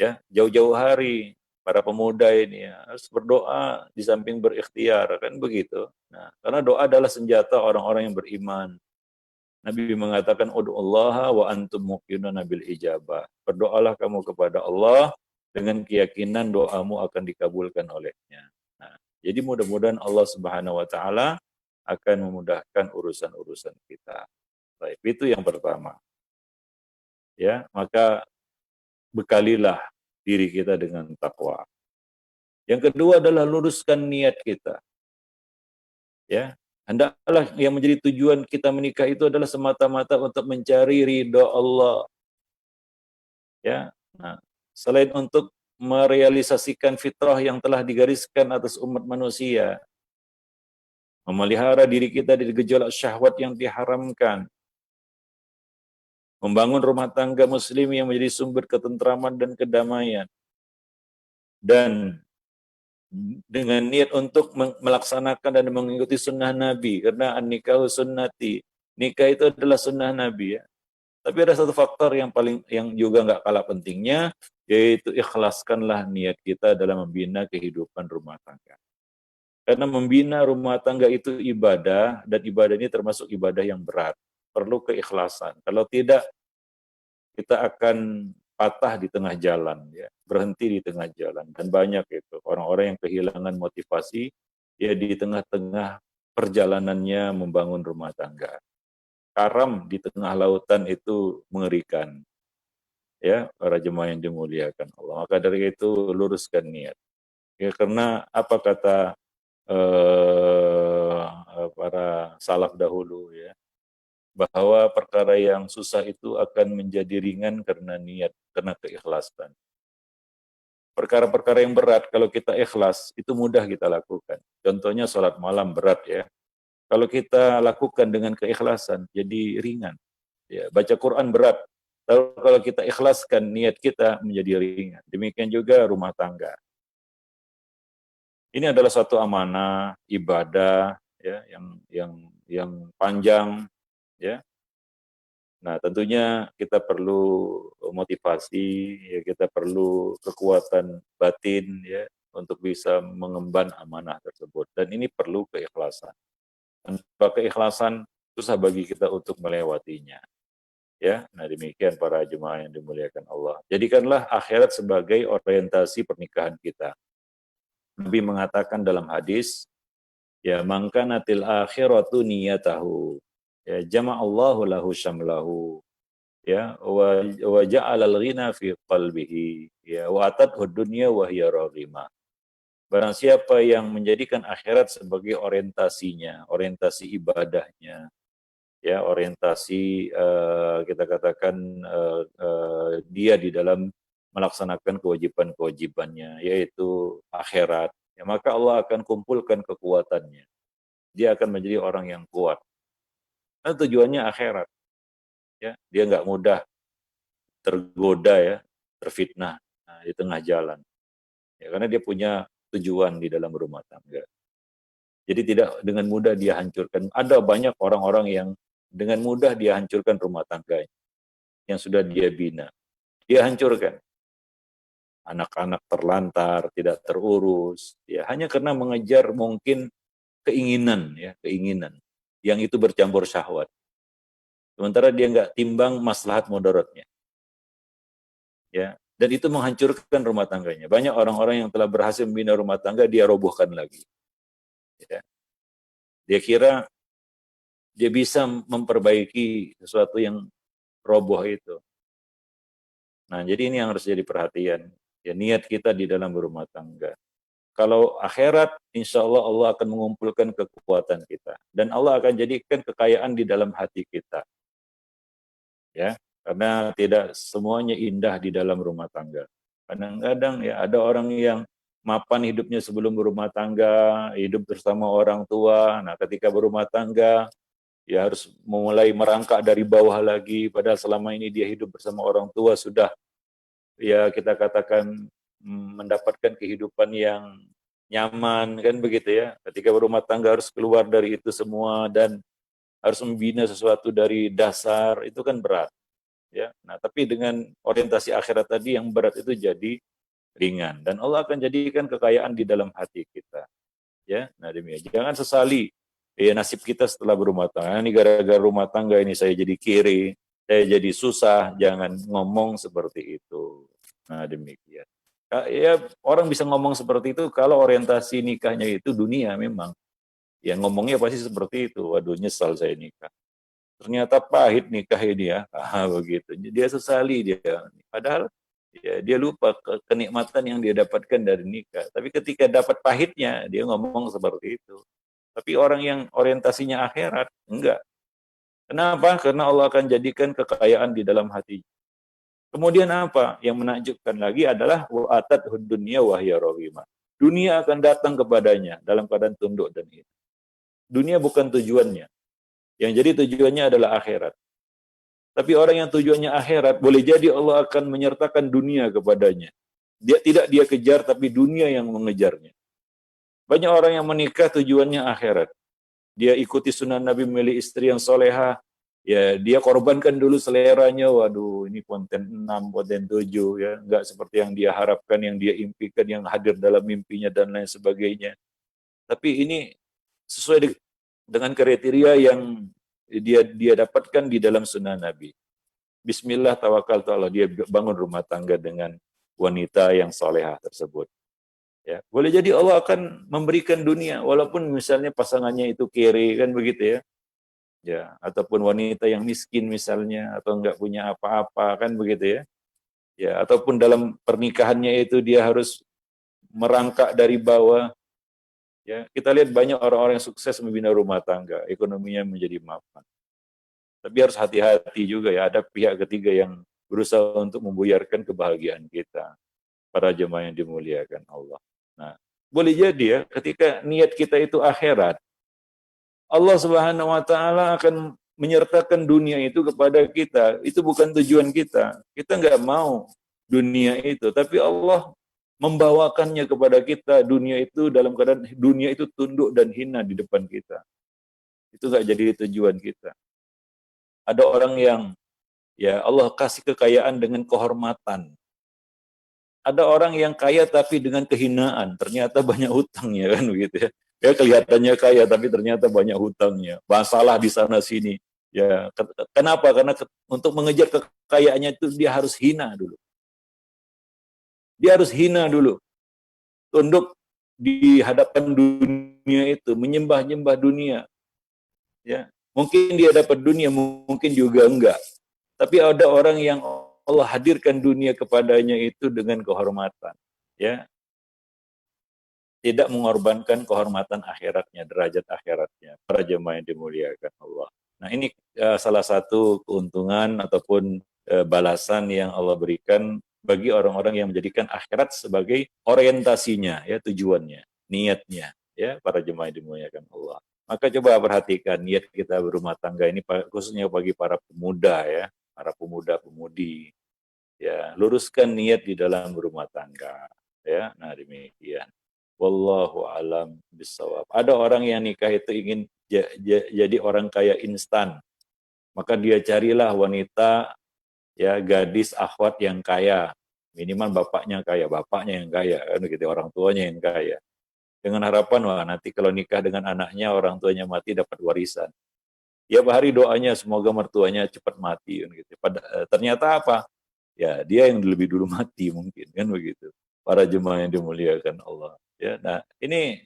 Ya, jauh-jauh hari para pemuda ini ya, harus berdoa di samping berikhtiar, kan begitu. Nah, karena doa adalah senjata orang-orang yang beriman. Nabi mengatakan ud'ullaha wa antum muqinuna bil ijabah. Berdoalah kamu kepada Allah dengan keyakinan doamu akan dikabulkan olehnya. Nah, jadi mudah-mudahan Allah Subhanahu wa taala akan memudahkan urusan-urusan kita. Baik, itu yang pertama. Ya, maka bekalilah diri kita dengan takwa. Yang kedua adalah luruskan niat kita. Ya, Hendaklah yang menjadi tujuan kita menikah itu adalah semata-mata untuk mencari ridho Allah. Ya, nah, selain untuk merealisasikan fitrah yang telah digariskan atas umat manusia, memelihara diri kita dari gejolak syahwat yang diharamkan, membangun rumah tangga muslim yang menjadi sumber ketentraman dan kedamaian, dan dengan niat untuk melaksanakan dan mengikuti sunnah Nabi, karena an-nikahu sunnati, nikah itu adalah sunnah Nabi ya. Tapi ada satu faktor yang juga nggak kalah pentingnya, yaitu ikhlaskanlah niat kita dalam membina kehidupan rumah tangga. Karena membina rumah tangga itu ibadah, dan ibadah ini termasuk ibadah yang berat. Perlu keikhlasan. Kalau tidak, kita akan patah di tengah jalan, ya, berhenti di tengah jalan. Dan banyak itu orang-orang yang kehilangan motivasi ya di tengah-tengah perjalanannya membangun rumah tangga. Karam di tengah lautan itu mengerikan, ya, para jemaah yang dimuliakan Allah. Maka dari itu luruskan niat. Ya, karena apa kata para salaf dahulu, ya, bahwa perkara yang susah itu akan menjadi ringan karena niat, karena keikhlasan. Perkara-perkara yang berat kalau kita ikhlas itu mudah kita lakukan. Contohnya sholat malam berat ya. Kalau kita lakukan dengan keikhlasan jadi ringan. Ya, baca Quran berat. Kalau kita ikhlaskan niat kita menjadi ringan. Demikian juga rumah tangga. Ini adalah suatu amanah ibadah ya yang panjang ya. Nah, tentunya kita perlu motivasi, ya, kita perlu kekuatan batin ya untuk bisa mengemban amanah tersebut. Dan ini perlu keikhlasan. Tanpa keikhlasan susah bagi kita untuk melewatinya. Ya, nah demikian para jemaah yang dimuliakan Allah. Jadikanlah akhirat sebagai orientasi pernikahan kita. Nabi mengatakan dalam hadis, ya mangkanatil akhiratu niyatahu, ya jama'allahu lahu syamlahu, ya wa ja'alal ghina fi qalbihi, ya wa atathu dunya wa hiya raghimah. Barang siapa yang menjadikan akhirat sebagai orientasinya, orientasi ibadahnya, ya orientasi kita katakan dia di dalam melaksanakan kewajiban-kewajibannya, yaitu akhirat, ya, maka Allah akan kumpulkan kekuatannya. Dia akan menjadi orang yang kuat. Nah, tujuannya akhirat, ya, dia nggak mudah tergoda ya, terfitnah di tengah jalan. Ya, karena dia punya tujuan di dalam rumah tangga. Jadi tidak dengan mudah dia hancurkan. Ada banyak orang-orang yang dengan mudah dia hancurkan rumah tangganya yang sudah dia bina. Dia hancurkan. Anak-anak terlantar, tidak terurus, ya hanya karena mengejar mungkin keinginan, ya keinginan yang itu bercampur syahwat. Sementara dia nggak timbang maslahat mudaratnya. Ya, dan itu menghancurkan rumah tangganya. Banyak orang-orang yang telah berhasil membina rumah tangga, dia robohkan lagi. Ya. Dia kira dia bisa memperbaiki sesuatu yang roboh itu. Nah, jadi ini yang harus jadi perhatian. Ya, niat kita di dalam berumah tangga. Kalau akhirat, insya Allah Allah akan mengumpulkan kekuatan kita. Dan Allah akan jadikan kekayaan di dalam hati kita. Ya, karena tidak semuanya indah di dalam rumah tangga. Kadang-kadang ya ada orang yang mapan hidupnya sebelum berumah tangga, hidup bersama orang tua. Nah, ketika berumah tangga, ya harus mulai merangkak dari bawah lagi. Padahal selama ini dia hidup bersama orang tua sudah, ya kita katakan mendapatkan kehidupan yang nyaman, kan begitu ya. Ketika berumah tangga harus keluar dari itu semua dan harus membina sesuatu dari dasar, itu kan berat. Ya, nah tapi dengan orientasi akhirat tadi yang berat itu jadi ringan dan Allah akan jadikan kekayaan di dalam hati kita. Ya, nah demikian. Jangan sesali ya nasib kita setelah berumah tangga. Ini gara-gara rumah tangga ini saya jadi kiri, saya jadi susah. Jangan ngomong seperti itu. Nah demikian. Ya orang bisa ngomong seperti itu kalau orientasi nikahnya itu dunia memang. Ya ngomongnya pasti seperti itu. Waduh nyesal saya nikah. Ternyata pahit nikah ini ya, begitu. Dia sesali dia. Padahal ya, dia lupa kenikmatan yang dia dapatkan dari nikah. Tapi ketika dapat pahitnya, dia ngomong seperti itu. Tapi orang yang orientasinya akhirat, enggak. Kenapa? Karena Allah akan jadikan kekayaan di dalam hati. Kemudian apa? Yang menakjubkan lagi adalah wa'atat dunya wahya rawimah. Dunia akan datang kepadanya dalam keadaan tunduk dan hina. Dunia bukan tujuannya. Yang jadi tujuannya adalah akhirat. Tapi orang yang tujuannya akhirat, boleh jadi Allah akan menyertakan dunia kepadanya. Dia kejar, tapi dunia yang mengejarnya. Banyak orang yang menikah tujuannya akhirat. Dia ikuti sunnah Nabi, memilih istri yang soleha, ya dia korbankan dulu seleranya, waduh ini konten 6, konten 7, ya nggak seperti yang dia harapkan, yang dia impikan, yang hadir dalam mimpinya dan lain sebagainya. Tapi ini sesuai dengan kriteria yang dia dapatkan di dalam sunnah Nabi. Bismillah tawakal Allah, dia bangun rumah tangga dengan wanita yang solehah tersebut. Ya, boleh jadi Allah akan memberikan dunia, walaupun misalnya pasangannya itu kere, kan begitu ya. Ya, ataupun wanita yang miskin misalnya, atau enggak punya apa-apa, kan begitu ya. Ya, ataupun dalam pernikahannya itu dia harus merangkak dari bawah. Ya, kita lihat banyak orang-orang yang sukses membina rumah tangga, ekonominya menjadi mapan. Tapi harus hati-hati juga ya, ada pihak ketiga yang berusaha untuk membuyarkan kebahagiaan kita, para jemaah yang dimuliakan Allah. Nah, boleh jadi ya, ketika niat kita itu akhirat, Allah Subhanahu wa taala akan menyertakan dunia itu kepada kita. Itu bukan tujuan kita. Kita nggak mau dunia itu, tapi Allah membawakannya kepada kita, dunia itu dalam keadaan dunia itu tunduk dan hina di depan kita. Itu nggak jadi tujuan kita. Ada orang yang ya Allah kasih kekayaan dengan kehormatan. Ada orang yang kaya tapi dengan kehinaan, ternyata banyak hutangnya, kan begitu ya. Ya kelihatannya kaya tapi ternyata banyak hutangnya. Masalah di sana sini. Ya, kenapa? Karena untuk mengejar kekayaannya itu dia harus hina dulu. Dia harus hina dulu. Tunduk di hadapan dunia itu, menyembah-nyembah dunia. Ya, mungkin dia dapat dunia, mungkin juga enggak. Tapi ada orang yang Allah hadirkan dunia kepadanya itu dengan kehormatan. Ya, tidak mengorbankan kehormatan akhiratnya, derajat akhiratnya, para jemaah yang dimuliakan Allah. Nah, ini salah satu keuntungan ataupun balasan yang Allah berikan bagi orang-orang yang menjadikan akhirat sebagai orientasinya, ya, tujuannya, niatnya, ya, para jemaah yang dimuliakan Allah. Maka coba perhatikan niat kita berumah tangga ini, khususnya bagi para pemuda, ya, para pemuda-pemudi, ya, luruskan niat di dalam berumah tangga, ya. Nah, demikian. Wallahu alam bisawab. Ada orang yang nikah itu ingin jadi orang kaya instan. Maka dia carilah wanita, ya, gadis akhwat yang kaya. Minimal bapaknya yang kaya, kan gitu, orang tuanya yang kaya. Dengan harapan, wah nanti kalau nikah dengan anaknya, orang tuanya mati dapat warisan. Tiap hari doanya semoga mertuanya cepat mati, kan gitu. Ternyata apa? Ya, dia yang lebih dulu mati mungkin, kan begitu. Para jemaah yang dimuliakan Allah. Ya, nah ini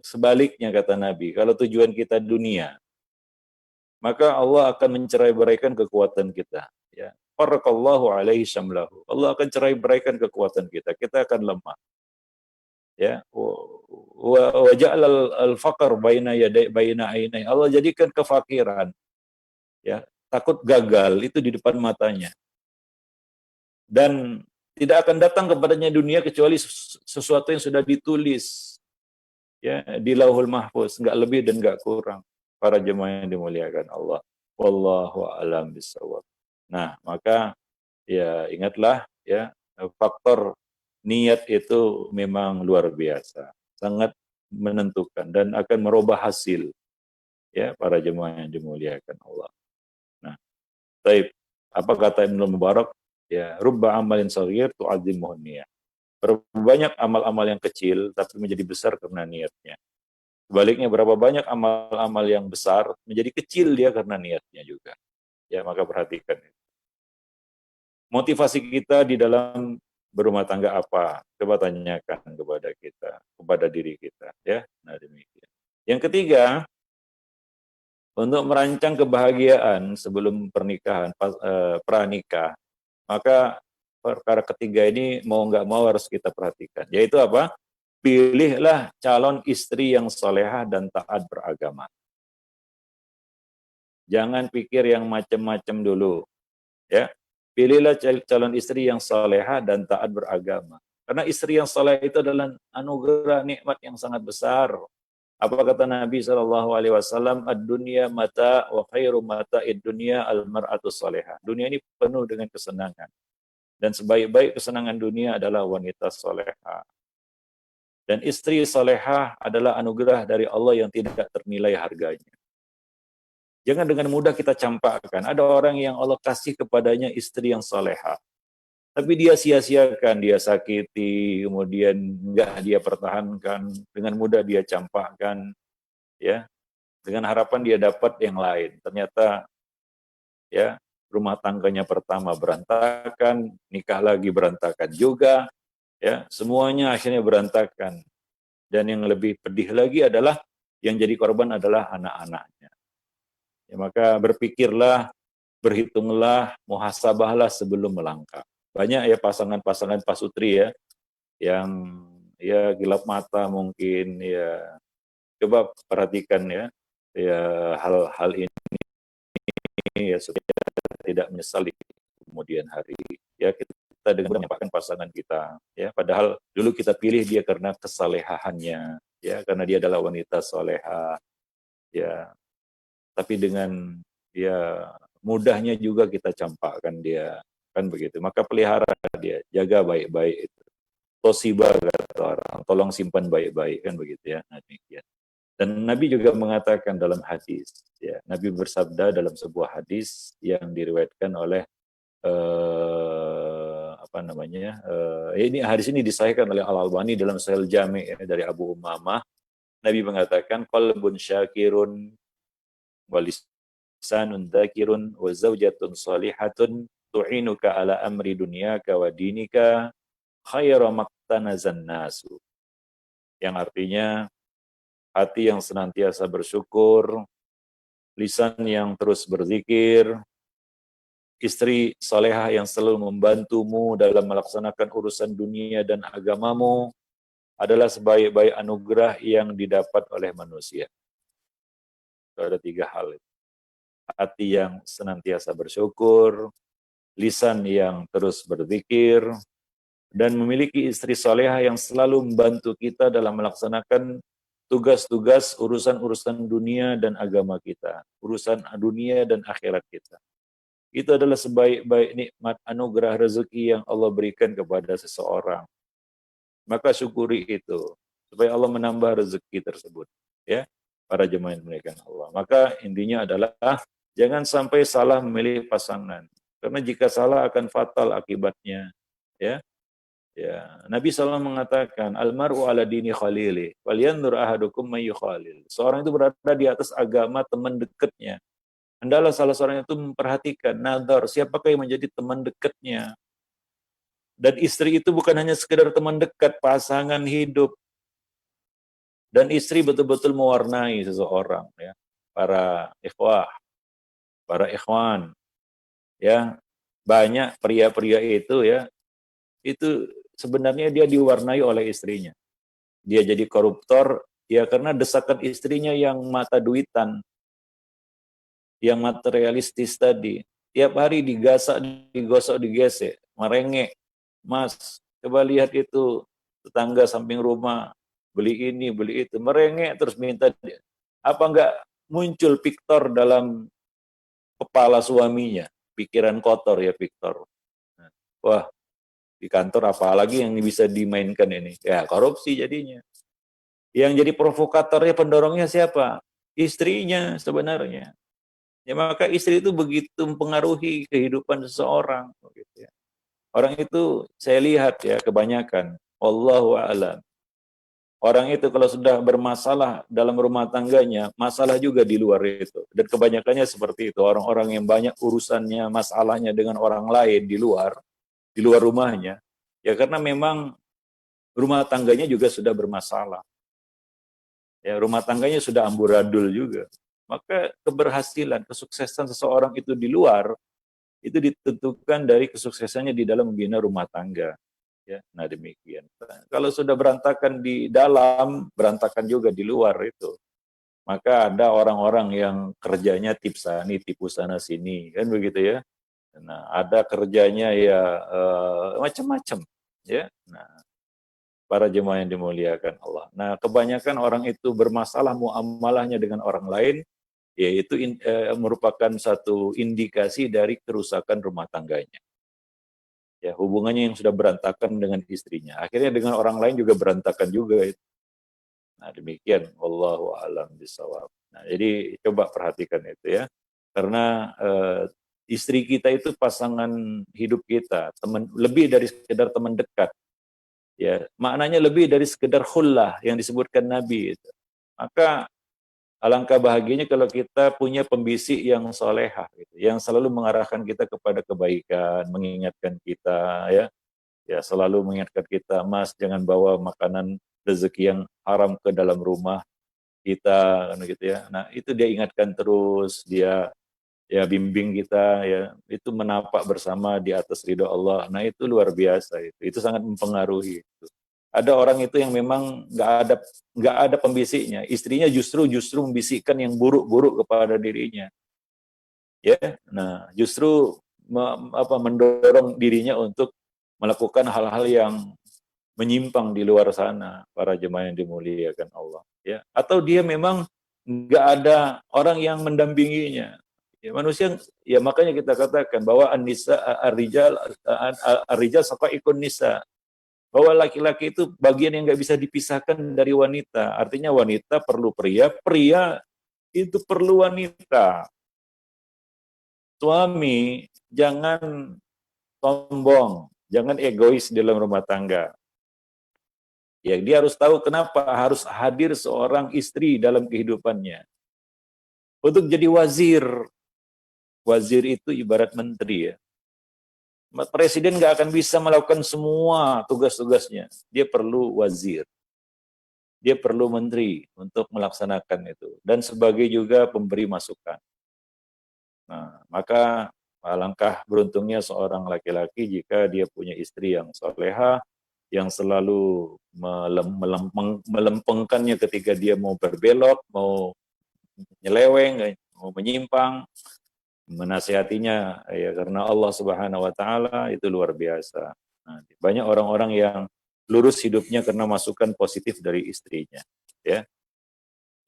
sebaliknya kata Nabi, kalau tujuan kita dunia, maka Allah akan mencerai-beraikan kekuatan kita. Ya, Barakallahu alaihi syamlahu. Allah akan cerai-beraikan kekuatan kita. Kita akan lemah. Ya, wa ja'al al-faqr baina ainai. Allah jadikan kefakiran, ya, takut gagal itu di depan matanya. Dan tidak akan datang kepadanya dunia kecuali sesuatu yang sudah ditulis, ya, di Lauhul Mahfuz, nggak lebih dan nggak kurang. Para jemaah yang dimuliakan Allah. Wallahu a'lam bishawab. Nah, maka ya ingatlah, ya, faktor niat itu memang luar biasa, sangat menentukan dan akan merubah hasil, ya, para jemaah yang dimuliakan Allah. Nah, baik, apa kata Ibnu Mubarak? Ya, rubba amalin shaghir tu'azzimuhu niyah. Berapa banyak amal-amal yang kecil tapi menjadi besar karena niatnya. Sebaliknya, berapa banyak amal-amal yang besar menjadi kecil dia karena niatnya juga. Ya, maka perhatikan. Motivasi kita di dalam berumah tangga apa? Coba tanyakan kepada kita, kepada diri kita, ya. Nah, demikian. Yang ketiga, untuk merancang kebahagiaan sebelum pernikahan, pranikah, maka perkara ketiga ini mau nggak mau harus kita perhatikan. Yaitu apa? pilihlah calon istri yang solehah dan taat beragama. Jangan pikir yang macam-macam dulu. Ya, pilihlah calon istri yang solehah dan taat beragama. Karena istri yang soleh itu adalah anugerah nikmat yang sangat besar. Apa kata Nabi SAW? Ad-dunya mata wa khairu mata'id dunya al-mar'atu solehah. Dunia ini penuh dengan kesenangan. Dan sebaik-baik kesenangan dunia adalah wanita solehah. Dan istri solehah adalah anugerah dari Allah yang tidak ternilai harganya. Jangan dengan mudah kita campakkan. Ada orang yang Allah kasih kepadanya istri yang solehah. Tapi dia sia-siakan, dia sakiti, kemudian enggak dia pertahankan, dengan mudah dia campakkan, ya, dengan harapan dia dapat yang lain. Ternyata, ya, rumah tangganya pertama berantakan, nikah lagi berantakan juga, ya, semuanya akhirnya berantakan. Dan yang lebih pedih lagi adalah yang jadi korban adalah anak-anaknya. Ya, maka berpikirlah, berhitunglah, muhasabahlah sebelum melangkah. Banyak ya pasangan-pasangan pasutri ya, yang ya gelap mata mungkin ya. Coba perhatikan ya, hal-hal ini ya supaya tidak menyesal di kemudian hari. Ya kita dengan menyampaikan pasangan kita, ya padahal dulu kita pilih dia karena kesalehaannya, ya karena dia adalah wanita soleha, ya. Tapi dengan ya mudahnya juga kita campakkan dia, kan begitu. Maka pelihara dia, jaga baik-baik itu. Tosibah kata orang, tolong simpan baik-baik, kan begitu ya. Nah, demikian. Dan Nabi juga mengatakan dalam hadis, ya Nabi bersabda dalam sebuah hadis yang diriwayatkan oleh ini hadis ini disahihkan oleh Al-Albani dalam Sahih Jami' ya, dari Abu Umamah. Nabi mengatakan qalbun syakirun walisanun dzakirun wa zaujatun shalihatun tu'inuka ala amri dunyaka wa dinika khairu maktanazan nasu. Yang artinya hati yang senantiasa bersyukur, lisan yang terus berzikir, istri salehah yang selalu membantumu dalam melaksanakan urusan dunia dan agamamu adalah sebaik-baik anugerah yang didapat oleh manusia. Itu ada 3 hal. Hati yang senantiasa bersyukur, lisan yang terus berzikir, dan memiliki istri salehah yang selalu membantu kita dalam melaksanakan tugas-tugas urusan-urusan dunia dan agama kita, urusan dunia dan akhirat kita. Itu adalah sebaik-baik nikmat anugerah rezeki yang Allah berikan kepada seseorang. Maka syukuri itu, supaya Allah menambah rezeki tersebut. Ya, para jemaah yang dimuliakan Allah. Maka intinya adalah jangan sampai salah memilih pasangan. Karena jika salah akan fatal akibatnya. Ya, ya. Nabi SAW mengatakan, Almaru ala dini khalili, waliyandur ahadukum mayu khalil. Seorang itu berada di atas agama teman dekatnya. Hendaklah salah seorang itu memperhatikan, nadar, siapakah yang menjadi teman dekatnya. Dan istri itu bukan hanya sekedar teman dekat, pasangan hidup. Dan istri betul-betul mewarnai seseorang. Ya. Para ikhwan, ya banyak pria-pria itu ya, itu sebenarnya dia diwarnai oleh istrinya. Dia jadi koruptor, ya karena desakan istrinya yang mata duitan, yang materialistis tadi. Tiap hari digasak, digosok, digesek, merengek. Mas, coba lihat itu tetangga samping rumah, beli ini, beli itu, merengek terus minta. Apa enggak muncul Victor dalam kepala suaminya? Pikiran kotor ya Victor. Wah, di kantor apalagi yang bisa dimainkan ini? Ya korupsi jadinya. Yang jadi provokatornya, pendorongnya siapa? Istrinya sebenarnya. Ya maka istri itu begitu mempengaruhi kehidupan seseorang. Gitu ya. Orang itu saya lihat ya kebanyakan, Wallahu a'lam. Orang itu kalau sudah bermasalah dalam rumah tangganya, masalah juga di luar itu. Dan kebanyakannya seperti itu. Orang-orang yang banyak urusannya, masalahnya dengan orang lain di luar rumahnya. Ya karena memang rumah tangganya juga sudah bermasalah. Ya rumah tangganya sudah amburadul juga. Maka keberhasilan, kesuksesan seseorang itu di luar, itu ditentukan dari kesuksesannya di dalam membina rumah tangga. Ya, nah demikian. Kalau sudah berantakan di dalam, berantakan juga di luar itu. Maka ada orang-orang yang kerjanya tipu sana sini, kan begitu ya. Nah, ada kerjanya ya macam-macam, ya. Nah, para jemaah yang dimuliakan Allah. Nah, kebanyakan orang itu bermasalah muamalahnya dengan orang lain, yaitu merupakan satu indikasi dari kerusakan rumah tangganya. Ya, hubungannya yang sudah berantakan dengan istrinya. Akhirnya dengan orang lain juga berantakan juga. Nah, demikian. Wallahu a'lam bishawab. Nah, jadi coba perhatikan itu ya. Karena istri kita itu pasangan hidup kita, teman lebih dari sekedar teman dekat. Ya, maknanya lebih dari sekedar khullah yang disebutkan Nabi itu. Maka alangkah bahagianya kalau kita punya pembisik yang solehah, gitu, yang selalu mengarahkan kita kepada kebaikan, mengingatkan kita, ya selalu mengingatkan kita, Mas jangan bawa makanan rezeki yang haram ke dalam rumah kita, kan gitu ya. Nah itu dia ingatkan terus, dia ya bimbing kita, ya itu menapak bersama di atas ridho Allah. Nah itu luar biasa, itu sangat mempengaruhi. Ada orang itu yang memang nggak ada pembisiknya, istrinya justru membisikkan yang buruk-buruk kepada dirinya, ya. Nah justru mendorong dirinya untuk melakukan hal-hal yang menyimpang di luar sana, para jemaah yang dimuliakan Allah, ya. Atau dia memang nggak ada orang yang mendampinginya. Ya, manusia, ya makanya kita katakan bahwa an-nisa ar-rijal saqaiqun nisa, bahwa laki-laki itu bagian yang nggak bisa dipisahkan dari wanita. Artinya wanita perlu pria, pria itu perlu wanita. Suami jangan sombong, jangan egois dalam rumah tangga. Ya, dia harus tahu kenapa harus hadir seorang istri dalam kehidupannya. Untuk jadi wazir, wazir itu ibarat menteri ya. Presiden nggak akan bisa melakukan semua tugas-tugasnya. Dia perlu wazir. Dia perlu menteri untuk melaksanakan itu. Dan sebagai juga pemberi masukan. Nah, maka alangkah beruntungnya seorang laki-laki jika dia punya istri yang soleha, yang selalu melempengkannya ketika dia mau berbelok, mau nyeleweng, mau menyimpang, menasihatinya ya, karena Allah Subhanahu wa taala itu luar biasa. Nah, banyak orang-orang yang lurus hidupnya karena masukan positif dari istrinya, ya.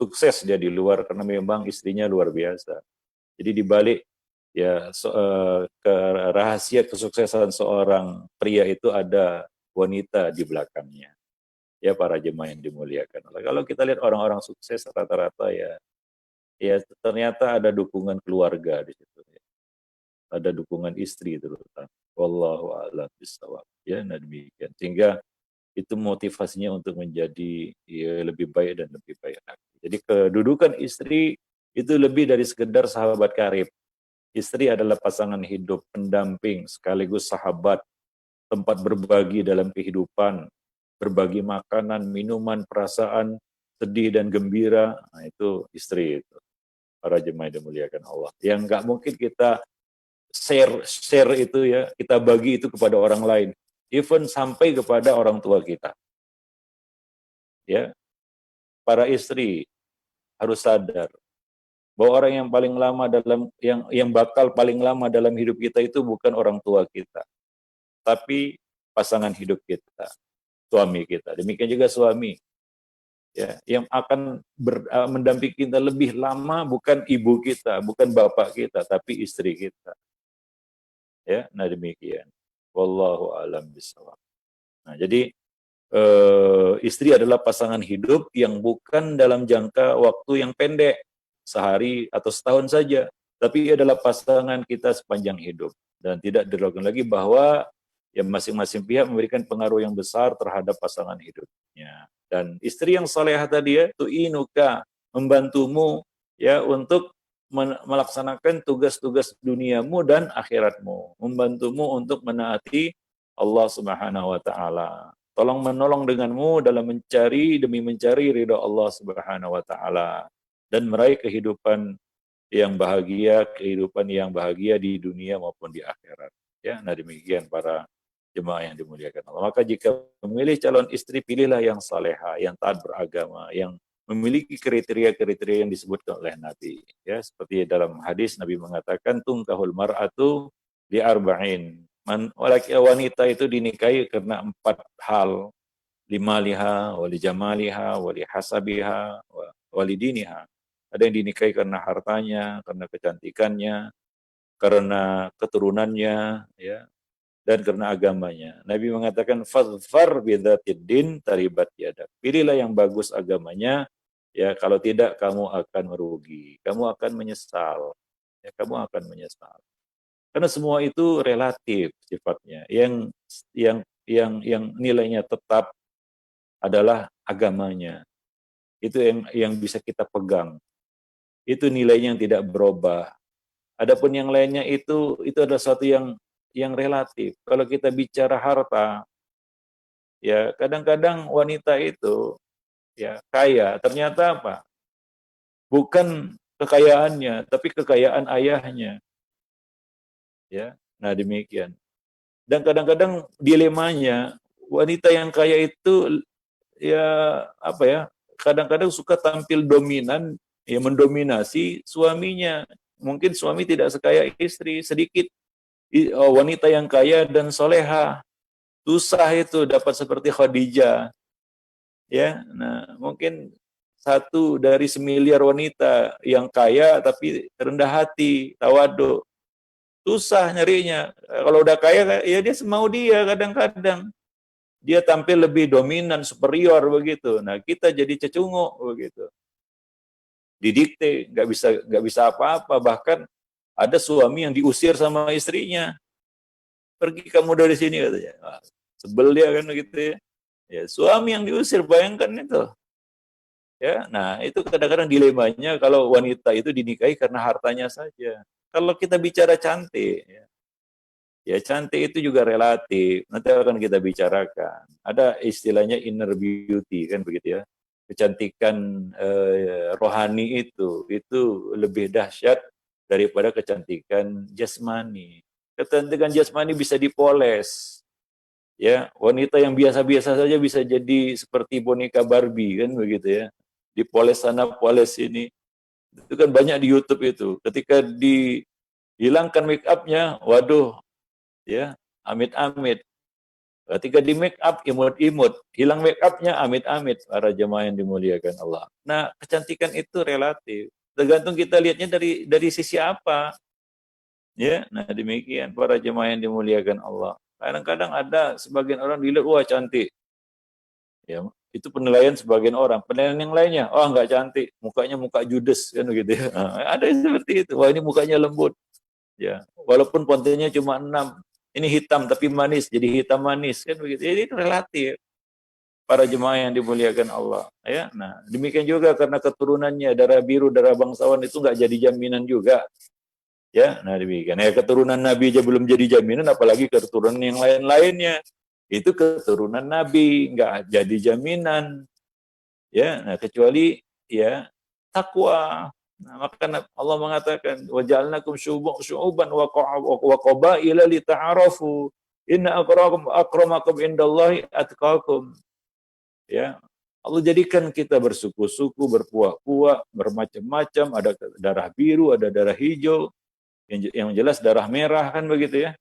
Sukses dia di luar karena memang istrinya luar biasa. Jadi di balik ya ke rahasia kesuksesan seorang pria itu ada wanita di belakangnya. Ya para jemaah yang dimuliakan Allah. Kalau kita lihat orang-orang sukses rata-rata ya ternyata ada dukungan keluarga di situ. Ya. Ada dukungan istri terutama. Wallahu a'lam bishawab. Ya, nah demikian. Sehingga itu motivasinya untuk menjadi ya, lebih baik dan lebih baik lagi. Jadi kedudukan istri itu lebih dari sekedar sahabat karib. Istri adalah pasangan hidup, pendamping, sekaligus sahabat, tempat berbagi dalam kehidupan, berbagi makanan, minuman, perasaan, sedih dan gembira. Nah, itu istri itu. Para jemaah yang dimuliakan Allah. Yang nggak mungkin kita share itu ya, kita bagi itu kepada orang lain. Even sampai kepada orang tua kita. Ya, para istri harus sadar bahwa orang yang paling lama yang bakal paling lama dalam hidup kita itu bukan orang tua kita, tapi pasangan hidup kita, suami kita. Demikian juga suami, ya, yang akan mendampingi kita lebih lama bukan ibu kita, bukan bapak kita, tapi istri kita. Ya, nah demikian. Wallahu a'lam bishawab. Nah, jadi istri adalah pasangan hidup yang bukan dalam jangka waktu yang pendek, sehari atau setahun saja, tapi adalah pasangan kita sepanjang hidup. Dan tidak diragukan lagi bahwa ya masing-masing pihak memberikan pengaruh yang besar terhadap pasangan hidupnya. Dan istri yang salehah tadi ya, tu'inuka, membantumu ya untuk melaksanakan tugas-tugas duniamu dan akhiratmu, membantumu untuk menaati Allah Subhanahu wa taala. Tolong menolong denganmu dalam demi mencari ridha Allah Subhanahu wa taala dan meraih kehidupan yang bahagia di dunia maupun di akhirat. Ya, nah demikian para jemaah yang dimuliakan Allah. Maka jika memilih calon istri, pilihlah yang saleha, yang taat beragama, yang memiliki kriteria-kriteria yang disebutkan oleh Nabi. Ya, seperti dalam hadis Nabi mengatakan, tungkahul mar'atu li arba'in. Wanita itu dinikahi karena 4 hal. Limaliha, wali jamaliha, wali hasabiha, wali diniha. Ada yang dinikahi karena hartanya, karena kecantikannya, karena keturunannya, ya, dan karena agamanya. Nabi mengatakan fadfar bidzatid din taribat yadak. Pilihlah yang bagus agamanya, ya, kalau tidak kamu akan merugi, kamu akan menyesal. Ya, kamu akan menyesal. Karena semua itu relatif sifatnya. Yang nilainya tetap adalah agamanya. Itu yang bisa kita pegang. Itu nilainya yang tidak berubah. Adapun yang lainnya itu adalah sesuatu yang relatif. Kalau kita bicara harta, ya kadang-kadang wanita itu ya kaya, ternyata apa? Bukan kekayaannya, tapi kekayaan ayahnya. Ya. Nah, demikian. Dan kadang-kadang dilemanya wanita yang kaya itu ya apa ya? Kadang-kadang suka tampil dominan, ya mendominasi suaminya. Mungkin suami tidak sekaya istri, sedikit wanita yang kaya dan soleha. Susah itu dapat seperti Khadijah. Ya, nah mungkin 1 dari 1 miliar wanita yang kaya tapi rendah hati, tawadu. Susah nyarinya. Kalau udah kaya, ya dia semau dia kadang-kadang. Dia tampil lebih dominan, superior begitu. Nah kita jadi cecunguk begitu. Didikte, nggak bisa apa-apa. Bahkan ada suami yang diusir sama istrinya. Pergi kamu dari sini katanya. Wah, sebel dia kan begitu ya. Ya, suami yang diusir, bayangkan itu. Ya, nah itu kadang-kadang dilemanya kalau wanita itu dinikahi karena hartanya saja. Kalau kita bicara cantik, ya cantik itu juga relatif. Nanti akan kita bicarakan. Ada istilahnya inner beauty kan begitu ya. Kecantikan rohani itu lebih dahsyat daripada kecantikan jasmani. Kecantikan jasmani bisa dipoles. Ya, wanita yang biasa-biasa saja bisa jadi seperti boneka Barbie kan begitu ya. Dipoles sana, poles sini. Itu kan banyak di YouTube itu. Ketika dihilangkan make up-nya, waduh, ya, amit-amit. Ketika di make up, imut-imut. Hilang make up-nya, amit-amit. Para jemaah yang dimuliakan Allah. Nah, kecantikan itu relatif. Tergantung kita lihatnya dari sisi apa. Ya, nah demikian para jemaah yang dimuliakan Allah. Kadang-kadang ada sebagian orang dilihat, wah cantik. Ya, itu penilaian sebagian orang. Penilaian yang lainnya, oh nggak cantik, mukanya muka judes kan begitu ya. Ada yang seperti itu. Wah ini mukanya lembut. Ya, walaupun kontennya cuma 6, ini hitam tapi manis, jadi hitam manis kan begitu. Jadi itu relatif. Para jemaah yang dimuliakan Allah. Ya, nah demikian juga karena keturunannya darah biru, darah bangsawan itu nggak jadi jaminan juga. Ya, nah demikian. Ya keturunan Nabi aja belum jadi jaminan, apalagi keturunan yang lain-lainnya. Itu keturunan Nabi, nggak jadi jaminan. Ya, nah kecuali ya takwa. Nah, maka Allah mengatakan waja'alnakum syu'uban wa qabaila lita'arafu. Inna akramakum indallahi atqakum. Ya. Allah jadikan kita bersuku-suku, berpuak-puak, bermacam-macam, ada darah biru, ada darah hijau, yang jelas darah merah kan begitu ya.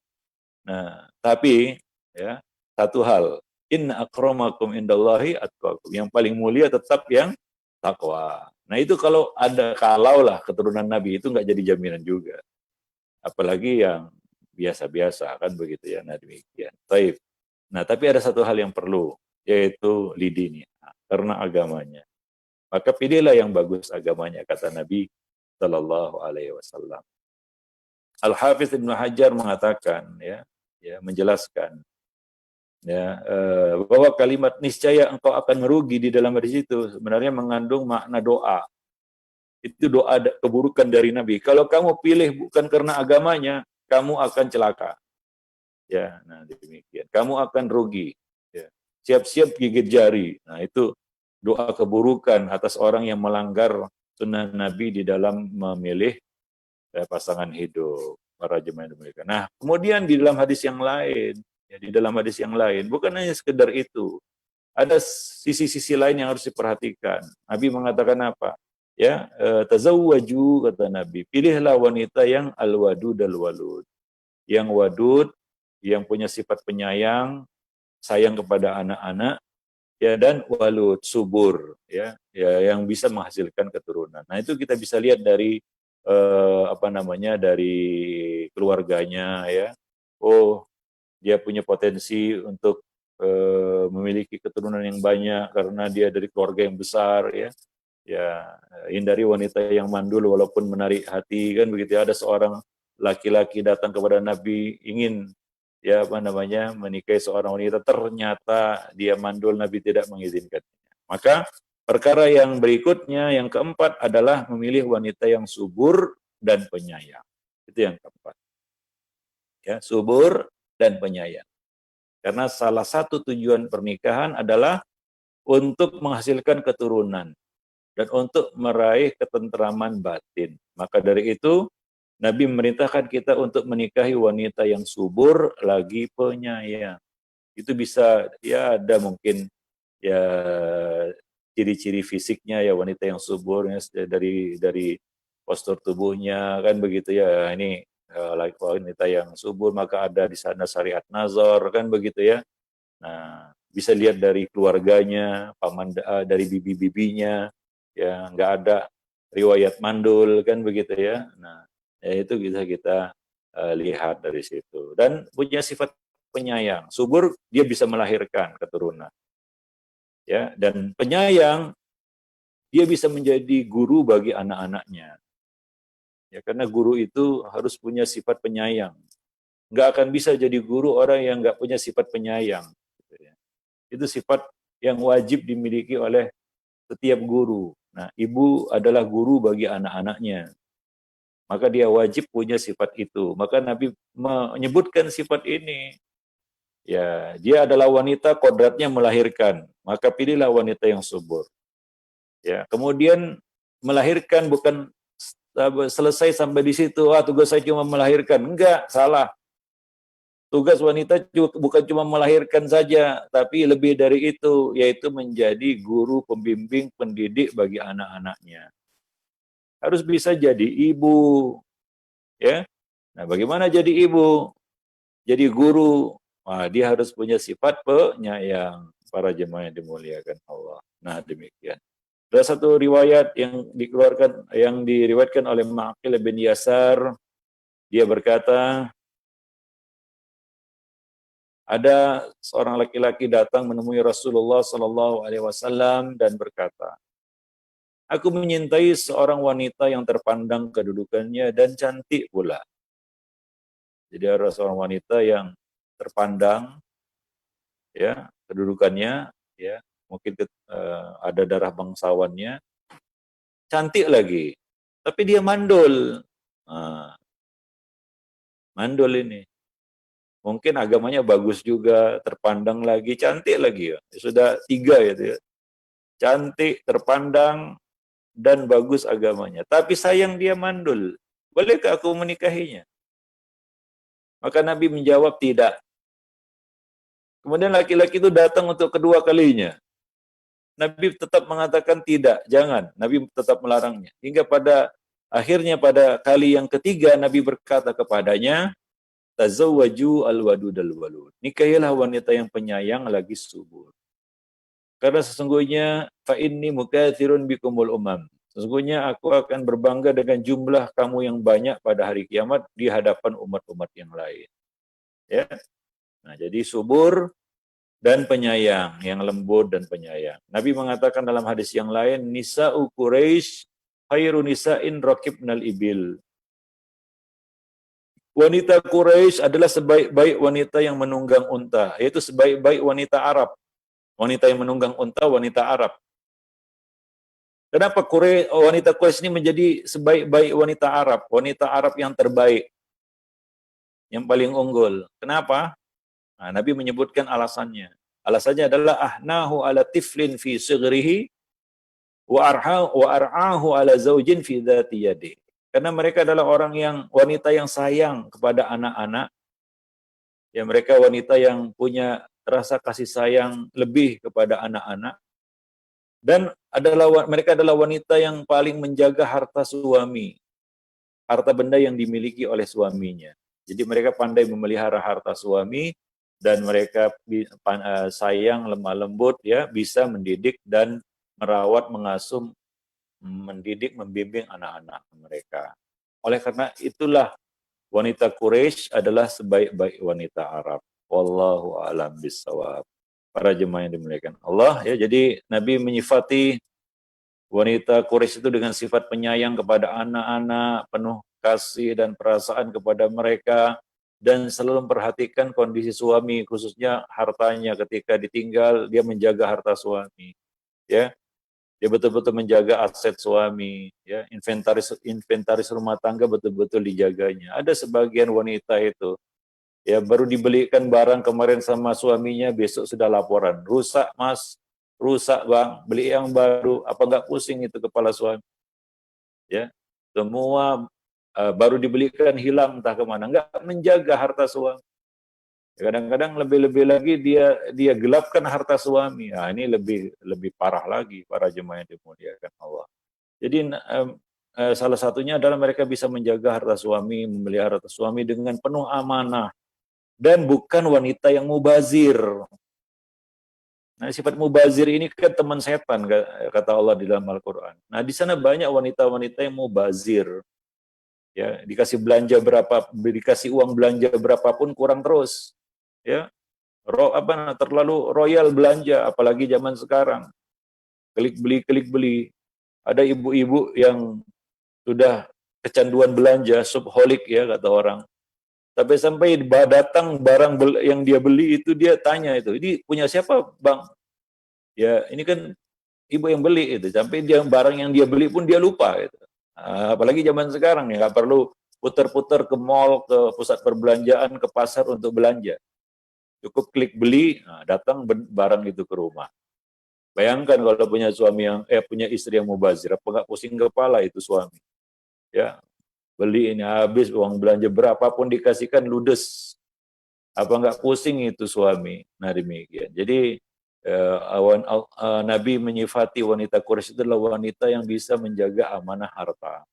Nah, tapi ya satu hal, inna akramakum indallahi atqakum. Yang paling mulia tetap yang takwa. Nah itu kalau lah keturunan Nabi itu nggak jadi jaminan juga. Apalagi yang biasa-biasa kan begitu ya. Nah demikian. Taib. Nah tapi ada satu hal yang perlu, yaitu lidini, karena agamanya. Maka pilihlah yang bagus agamanya, kata Nabi Sallallahu Alaihi Wasallam. Al-Hafiz Ibnu Hajar mengatakan, menjelaskan, bahwa kalimat niscaya engkau akan merugi di dalam hadis itu sebenarnya mengandung makna doa. Itu doa keburukan dari Nabi. Kalau kamu pilih bukan karena agamanya, kamu akan celaka. Ya, nah demikian. Kamu akan rugi. Ya. Siap-siap gigit jari. Nah itu doa keburukan atas orang yang melanggar sunnah Nabi di dalam memilih pasangan hidup. Para jemaah yang dimuliakan. Nah, kemudian di dalam hadis yang lain, Ya, di dalam hadis yang lain, bukan hanya sekedar itu. Ada sisi-sisi lain yang harus diperhatikan. Nabi mengatakan apa? Ya, tazawwaju kata Nabi, pilihlah wanita yang al-wadud al-walud. Yang wadud, yang punya sifat penyayang, sayang kepada anak-anak, ya, dan walud, subur, ya, yang bisa menghasilkan keturunan. Nah, itu kita bisa lihat dari dari keluarganya, ya. Oh, dia punya potensi untuk memiliki keturunan yang banyak karena dia dari keluarga yang besar, ya. Ya, hindari wanita yang mandul walaupun menarik hati, kan begitu ya. Ada seorang laki-laki datang kepada Nabi ingin menikahi seorang wanita, ternyata dia mandul, Nabi tidak mengizinkan. Maka perkara yang berikutnya, yang keempat adalah memilih wanita yang subur dan penyayang. Itu yang keempat. Ya, subur dan penyayang. Karena salah satu tujuan pernikahan adalah untuk menghasilkan keturunan dan untuk meraih ketentraman batin. Maka dari itu, Nabi memerintahkan kita untuk menikahi wanita yang subur lagi penyayang. Itu bisa, ya, ada mungkin ya ciri-ciri fisiknya, ya, wanita yang subur, ya, dari postur tubuhnya, kan begitu ya. Ini wanita yang subur, maka ada di sana syariat nazar, kan begitu ya. Nah, bisa lihat dari keluarganya, dari bibi-bibinya, ya, nggak ada riwayat mandul, kan begitu ya. Nah, ya, itu bisa kita lihat dari situ. Dan punya sifat penyayang, subur, dia bisa melahirkan keturunan, ya. Dan penyayang, dia bisa menjadi guru bagi anak-anaknya, ya, karena guru itu harus punya sifat penyayang. Nggak akan bisa jadi guru orang yang nggak punya sifat penyayang, gitu ya. Itu sifat yang wajib dimiliki oleh setiap guru. Nah, ibu adalah guru bagi anak-anaknya, maka dia wajib punya sifat itu. Maka Nabi menyebutkan sifat ini. Ya, dia adalah wanita kodratnya melahirkan, maka pilihlah wanita yang subur. Ya, kemudian melahirkan bukan selesai sampai di situ, tugas saya cuma melahirkan. Enggak, salah. Tugas wanita bukan cuma melahirkan saja, tapi lebih dari itu, yaitu menjadi guru, pembimbing, pendidik bagi anak-anaknya. Harus bisa jadi ibu, ya. Nah, bagaimana jadi ibu? Jadi guru, dia harus punya sifat penyayang. Para jemaah yang dimuliakan Allah. Nah, demikian. Ada satu riwayat yang diriwayatkan oleh Ma'qil bin Yasar. Dia berkata, ada seorang laki-laki datang menemui Rasulullah Sallallahu Alaihi Wasallam dan berkata, aku menyintai seorang wanita yang terpandang kedudukannya dan cantik pula. Jadi ada seorang wanita yang terpandang, ya, kedudukannya, ya, mungkin ada darah bangsawannya, cantik lagi, tapi dia mandul. Mandul ini. Mungkin agamanya bagus juga, terpandang lagi, cantik lagi, ya. Sudah 3 ya. Cantik, terpandang, dan bagus agamanya. Tapi sayang dia mandul. Bolehkah aku menikahinya? Maka Nabi menjawab tidak. Kemudian laki-laki itu datang untuk kedua kalinya. Nabi tetap mengatakan tidak, jangan. Nabi tetap melarangnya. Hingga pada akhirnya pada kali yang ketiga Nabi berkata kepadanya, tazawwaju al-wadud al-walud. Nikahilah wanita yang penyayang lagi subur. Karena sesungguhnya fa inni mukatsirun bikumul umam. Sesungguhnya aku akan berbangga dengan jumlah kamu yang banyak pada hari kiamat di hadapan umat-umat yang lain. Ya. Nah, jadi subur dan penyayang, yang lembut dan penyayang. Nabi mengatakan dalam hadis yang lain, nisa'u Quraisy khairu nisa'in raqibnal ibil. Wanita Quraisy adalah sebaik-baik wanita yang menunggang unta, yaitu sebaik-baik wanita Arab. Wanita yang menunggang unta, wanita Arab. Kenapa wanita Quraisy ini menjadi sebaik-baik wanita Arab? Wanita Arab yang terbaik, yang paling unggul. Kenapa? Nah, Nabi menyebutkan alasannya. Alasannya adalah ahnahu ala tiflin fi sighrihi wa ar'ahu ala zaujin fi dzati yadi. Karena mereka adalah wanita yang sayang kepada anak-anak, Ya, mereka wanita yang punya rasa kasih sayang lebih kepada anak-anak, dan mereka adalah wanita yang paling menjaga harta suami, harta benda yang dimiliki oleh suaminya. Jadi mereka pandai memelihara harta suami, dan mereka sayang, lemah lembut, ya, bisa mendidik dan merawat, mengasuh, mendidik, membimbing anak-anak mereka. Oleh karena itulah wanita Quraisy adalah sebaik-baik wanita Arab. Wallahu a'lam bishawab. Para jemaah yang dimuliakan Allah, ya, jadi Nabi menyifati wanita Quraisy itu dengan sifat penyayang kepada anak-anak, penuh kasih dan perasaan kepada mereka, dan selalu memperhatikan kondisi suami, khususnya hartanya. Ketika ditinggal, dia menjaga harta suami, ya. Dia betul-betul menjaga aset suami, ya, inventaris rumah tangga betul-betul dijaganya. Ada sebagian wanita itu, ya, baru dibelikan barang kemarin sama suaminya, besok sudah laporan, rusak mas, rusak bang, beli yang baru, apa nggak pusing itu kepala suami, ya. Semua baru dibelikan hilang entah kemana, nggak menjaga harta suami. Kadang-kadang lebih-lebih lagi dia gelapkan harta suami. Nah, ini lebih parah lagi, para jemaah yang dimuliakan Allah. Jadi salah satunya adalah mereka bisa menjaga harta suami, memelihara harta suami dengan penuh amanah, dan bukan wanita yang mubazir. Nah, sifat mubazir ini kan teman setan, kata Allah di dalam Al-Quran. Nah, di sana banyak wanita-wanita yang mubazir, ya, dikasih dikasih uang belanja berapapun kurang terus, ya. Terlalu royal belanja, apalagi zaman sekarang. Klik beli. Ada ibu-ibu yang sudah kecanduan belanja, shopaholic, ya, kata orang. Sampai datang barang yang dia beli itu, dia tanya itu, ini punya siapa bang? Ya, ini kan ibu yang beli itu. Sampai barang yang dia beli pun dia lupa gitu. Apalagi zaman sekarang, ya, nggak perlu putar-putar ke mall, ke pusat perbelanjaan, ke pasar untuk belanja. Cukup klik beli, datang barang itu ke rumah. Bayangkan kalau punya istri yang mubazir, apa nggak pusing kepala itu suami? Ya, beli ini habis, uang belanja berapapun dikasihkan ludes. Apa nggak pusing itu suami? Nah, demikian. Jadi Nabi menyifati wanita Quraisy itu adalah wanita yang bisa menjaga amanah harta,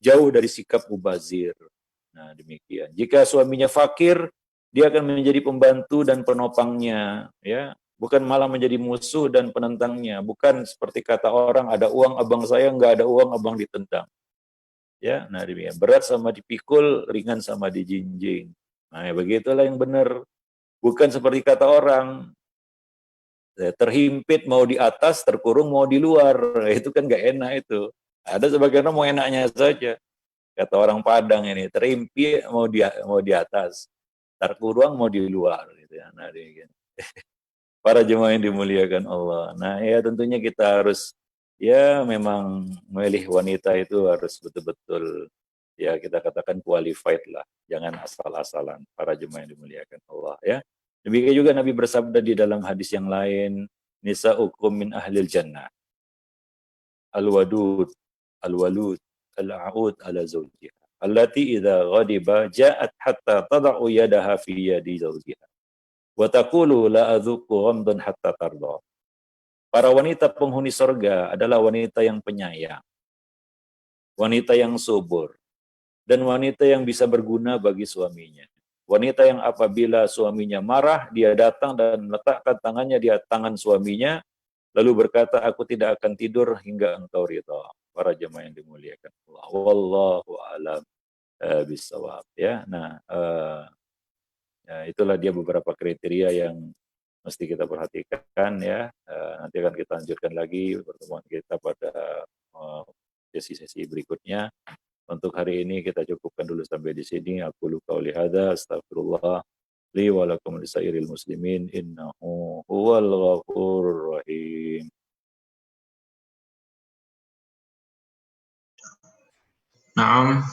jauh dari sikap mubazir. Nah, demikian. Jika suaminya fakir, dia akan menjadi pembantu dan penopangnya, ya, bukan malah menjadi musuh dan penentangnya. Bukan seperti kata orang, ada uang abang saya, nggak ada uang abang ditentang. Ya, nah demikian. Berat sama dipikul, ringan sama dijinjing. Nah, ya, begitulah yang benar. Bukan seperti kata orang, terhimpit mau di atas, terkurung mau di luar. Itu kan nggak enak itu. Ada sebagian orang mau enaknya saja. Kata orang Padang ini, terimpit mau di atas, terkurung mau di luar, gitu ya. Nah, demikian. Para jemaah yang dimuliakan Allah. Nah, ya, tentunya kita harus, ya, memang memilih wanita itu harus betul-betul, ya, kita katakan qualified lah, jangan asal-asalan, para jemaah yang dimuliakan Allah, ya. Demikian juga Nabi bersabda di dalam hadis yang lain, nisa'ukum min ahlil jannah, al-wadud, al-walud, al-a'ud ala zawjiha, allati idza ghadiba ja'at hatta tada'u yadaha fi yadi zawjiha, wa taqulu la adzuqu ghamdan hatta tarda. Para wanita penghuni surga adalah wanita yang penyayang, wanita yang subur, dan wanita yang bisa berguna bagi suaminya. Wanita yang apabila suaminya marah, dia datang dan meletakkan tangannya di tangan suaminya, lalu berkata, aku tidak akan tidur hingga engkau ridha. Para jemaah yang dimuliakan Allah. Wallahu a'lam bishawab. Ya, nah, ya, itulah dia beberapa kriteria yang mesti kita perhatikan, ya. Nanti akan kita lanjutkan lagi pertemuan kita pada sesi-sesi berikutnya. Untuk hari ini kita cukupkan dulu sampai di sini. Aku luka qauli hadza, astagfirullah li wa lakum lisairil muslimin, innahu huwal ghafurur rahim. Naam,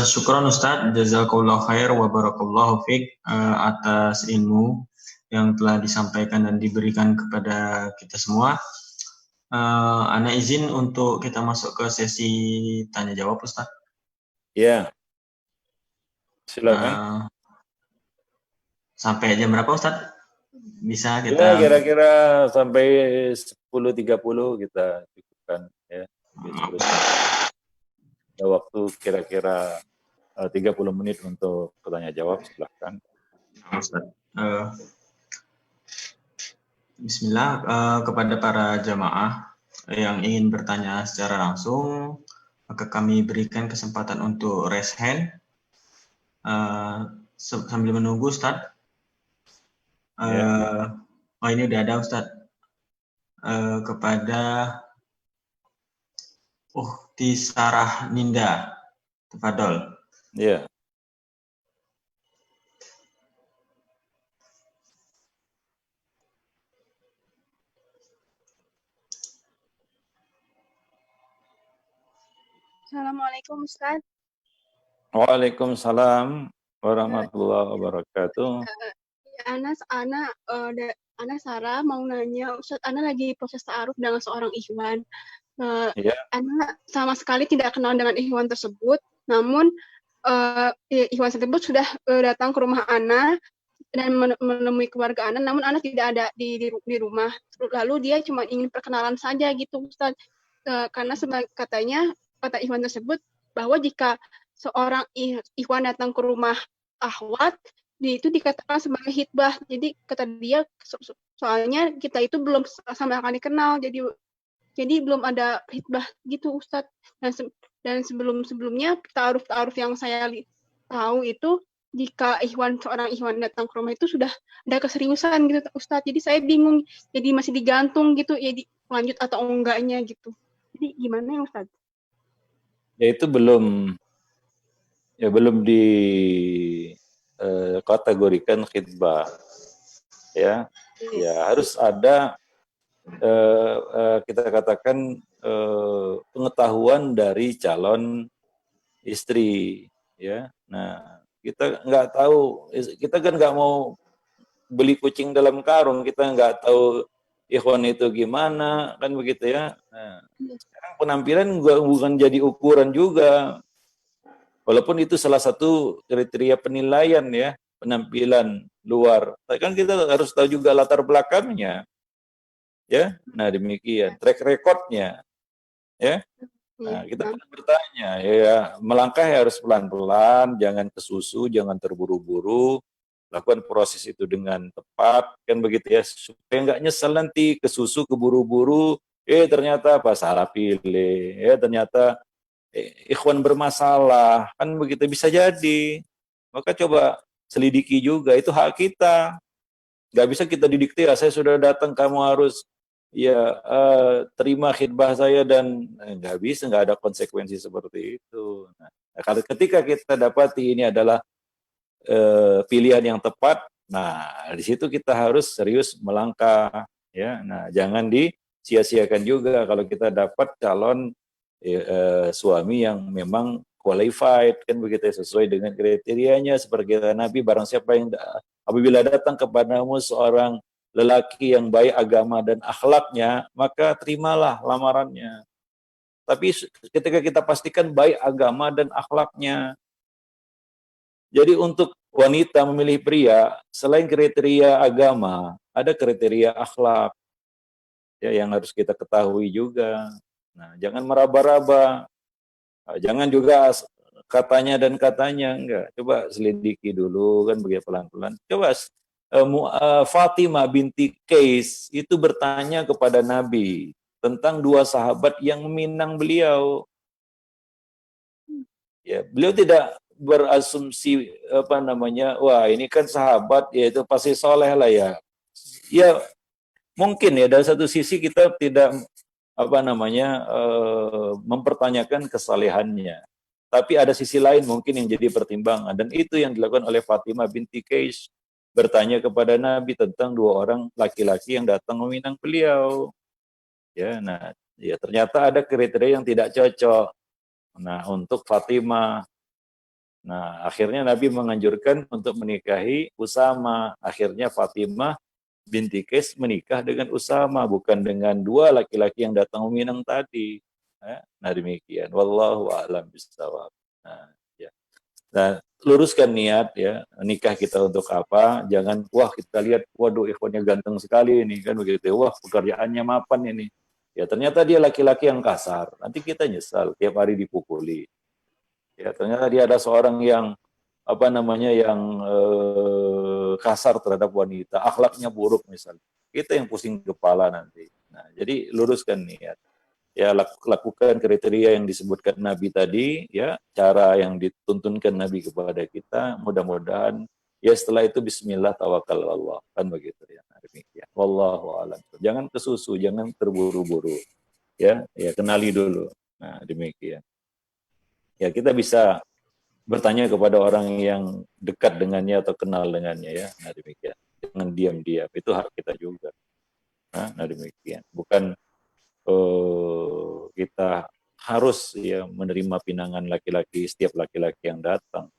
syukran Ustaz, jazakallahu khair wa barakallahu fiik atas ilmu yang telah disampaikan dan diberikan kepada kita semua. Ana izin untuk kita masuk ke sesi tanya jawab, Ustaz. Ya, silakan. Sampai jam berapa Ustadz? Bisa Ya, kita kira-kira sampai 10.30 kita cukupkan ya. Terus ada waktu kira-kira 30 menit untuk bertanya jawab, silahkan. Ustadz. Bismillah, kepada para jamaah yang ingin bertanya secara langsung, maka kami berikan kesempatan untuk raise hand sambil menunggu Ustadz. Oh ini udah ada Ustadz. Kepada Sarah Ninda, tafadhol. Ya. Assalamualaikum Ustaz. Waalaikumsalam warahmatullahi wabarakatuh. Ana Sarah mau nanya, Ustaz, Ana lagi proses ta'aruf dengan seorang ikhwan. Ya. Ana sama sekali tidak kenal dengan ikhwan tersebut, namun ikhwan tersebut sudah datang ke rumah Ana dan menemui keluarga Ana, namun Ana tidak ada di rumah. Lalu dia cuma ingin perkenalan saja gitu, Ustaz. Karena katanya kata ikhwan tersebut bahwa jika seorang ikhwan datang ke rumah akhwat, itu dikatakan sebagai hitbah. Jadi kata dia, soalnya kita itu belum sama sekali kenal, jadi belum ada hitbah gitu Ustadz. Dan sebelumnya ta'aruf yang saya tahu itu jika seorang ikhwan datang ke rumah itu sudah ada keseriusan gitu Ustadz. Jadi saya bingung, jadi masih digantung gitu, ya lanjut atau enggaknya gitu. Jadi gimana ya Ustadz? Ya itu belum dikategorikan khitbah. Ya harus ada kita katakan pengetahuan dari calon istri, ya. Nah, kita nggak tahu, kita kan nggak mau beli kucing dalam karung, kita nggak tahu ikhwan itu gimana, kan begitu ya. Nah, sekarang penampilan bukan jadi ukuran juga, walaupun itu salah satu kriteria penilaian ya, penampilan luar. Tapi kan kita harus tahu juga latar belakangnya, ya. Nah demikian, track recordnya, ya. Nah, kita perlu bertanya, ya melangkah harus pelan-pelan, jangan kesusu, jangan terburu-buru, lakukan proses itu dengan tepat, kan begitu ya, supaya nggak nyesel nanti kesusu, keburu-buru, ternyata apa salah pilih, ternyata ikhwan bermasalah, kan begitu bisa jadi. Maka coba selidiki juga, itu hak kita, nggak bisa kita didikte, saya sudah datang, kamu harus terima khidbah saya, dan nggak bisa, nggak ada konsekuensi seperti itu. Nah, kalau ketika kita dapati ini adalah pilihan yang tepat, nah di situ kita harus serius melangkah, ya. Nah jangan disia-siakan juga kalau kita dapat calon suami yang memang qualified, kan begitu, sesuai dengan kriterianya, seperti kata Nabi, barang siapa yang apabila datang kepadamu seorang lelaki yang baik agama dan akhlaknya, maka terimalah lamarannya. Tapi ketika kita pastikan baik agama dan akhlaknya. Jadi untuk wanita memilih pria, selain kriteria agama, ada kriteria akhlak, ya, yang harus kita ketahui juga. Nah, jangan meraba-raba, jangan juga katanya dan katanya, enggak. Coba selidiki dulu, kan begitu, pelan-pelan. Coba Fatimah binti Qais itu bertanya kepada Nabi tentang dua sahabat yang meminang beliau. Ya, beliau tidak berasumsi wah ini kan sahabat, ya itu pasti soleh lah ya. Ya mungkin ya dari satu sisi kita tidak mempertanyakan kesalehannya. Tapi ada sisi lain mungkin yang jadi pertimbangan, dan itu yang dilakukan oleh Fatimah binti Qais, bertanya kepada Nabi tentang dua orang laki-laki yang datang meminang beliau. Ya, nah, ya ternyata ada kriteria yang tidak cocok. Nah, untuk Fatimah. Nah, akhirnya Nabi menganjurkan untuk menikahi Usama. Akhirnya Fatimah binti Qais menikah dengan Usama, bukan dengan dua laki-laki yang datang meminang tadi. Nah, demikian. Wallahu a'lam bishawab. Nah, ya. Nah, luruskan niat ya, nikah kita untuk apa, jangan wah kita lihat waduh ikhwannya ganteng sekali ini kan begitu, wah pekerjaannya mapan ini. Ya ternyata dia laki-laki yang kasar, nanti kita nyesal tiap hari dipukuli. Ya ternyata dia ada seorang yang apa namanya yang kasar terhadap wanita, akhlaknya buruk misalnya. Kita yang pusing kepala nanti. Nah, jadi luruskan niat. Ya lakukan kriteria yang disebutkan Nabi tadi, ya cara yang dituntunkan Nabi kepada kita. Mudah-mudahan ya setelah itu Bismillah tawakal Allah kan begitu ya. Nah, demikian. Wallahu a'lam. Jangan kesusu, jangan terburu-buru. Ya kenali dulu. Nah demikian. Ya kita bisa bertanya kepada orang yang dekat dengannya atau kenal dengannya ya. Nah demikian. Jangan diam-diam. Itu hak kita juga. Nah demikian. Bukan kita harus ya menerima pinangan laki-laki setiap laki-laki yang datang.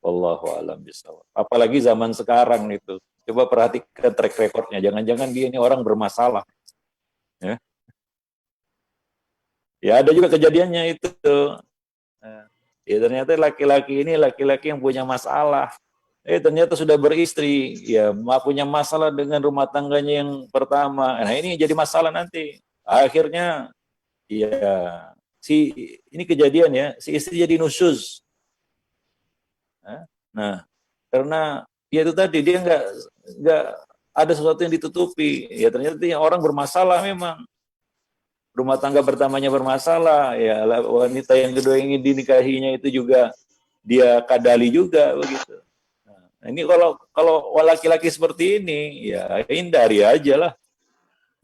Wallahu a'lam bishawab. Apalagi zaman sekarang itu. Coba perhatikan track recordnya. Jangan-jangan dia ini orang bermasalah. Ya ada juga kejadiannya itu. Ya ternyata laki-laki ini laki-laki yang punya masalah. Ternyata sudah beristri, ya punya masalah dengan rumah tangganya yang pertama. Nah ini jadi masalah nanti. Akhirnya, ya ini kejadian ya, si istri jadi nusyuz. Nah, karena ya itu tadi dia nggak ada sesuatu yang ditutupi. Ya ternyata orang bermasalah memang. Rumah tangga pertamanya bermasalah, ya wanita yang kedua yang ingin dinikahinya itu juga dia kadali juga begitu. Nah, ini kalau laki-laki seperti ini, ya hindari aja lah.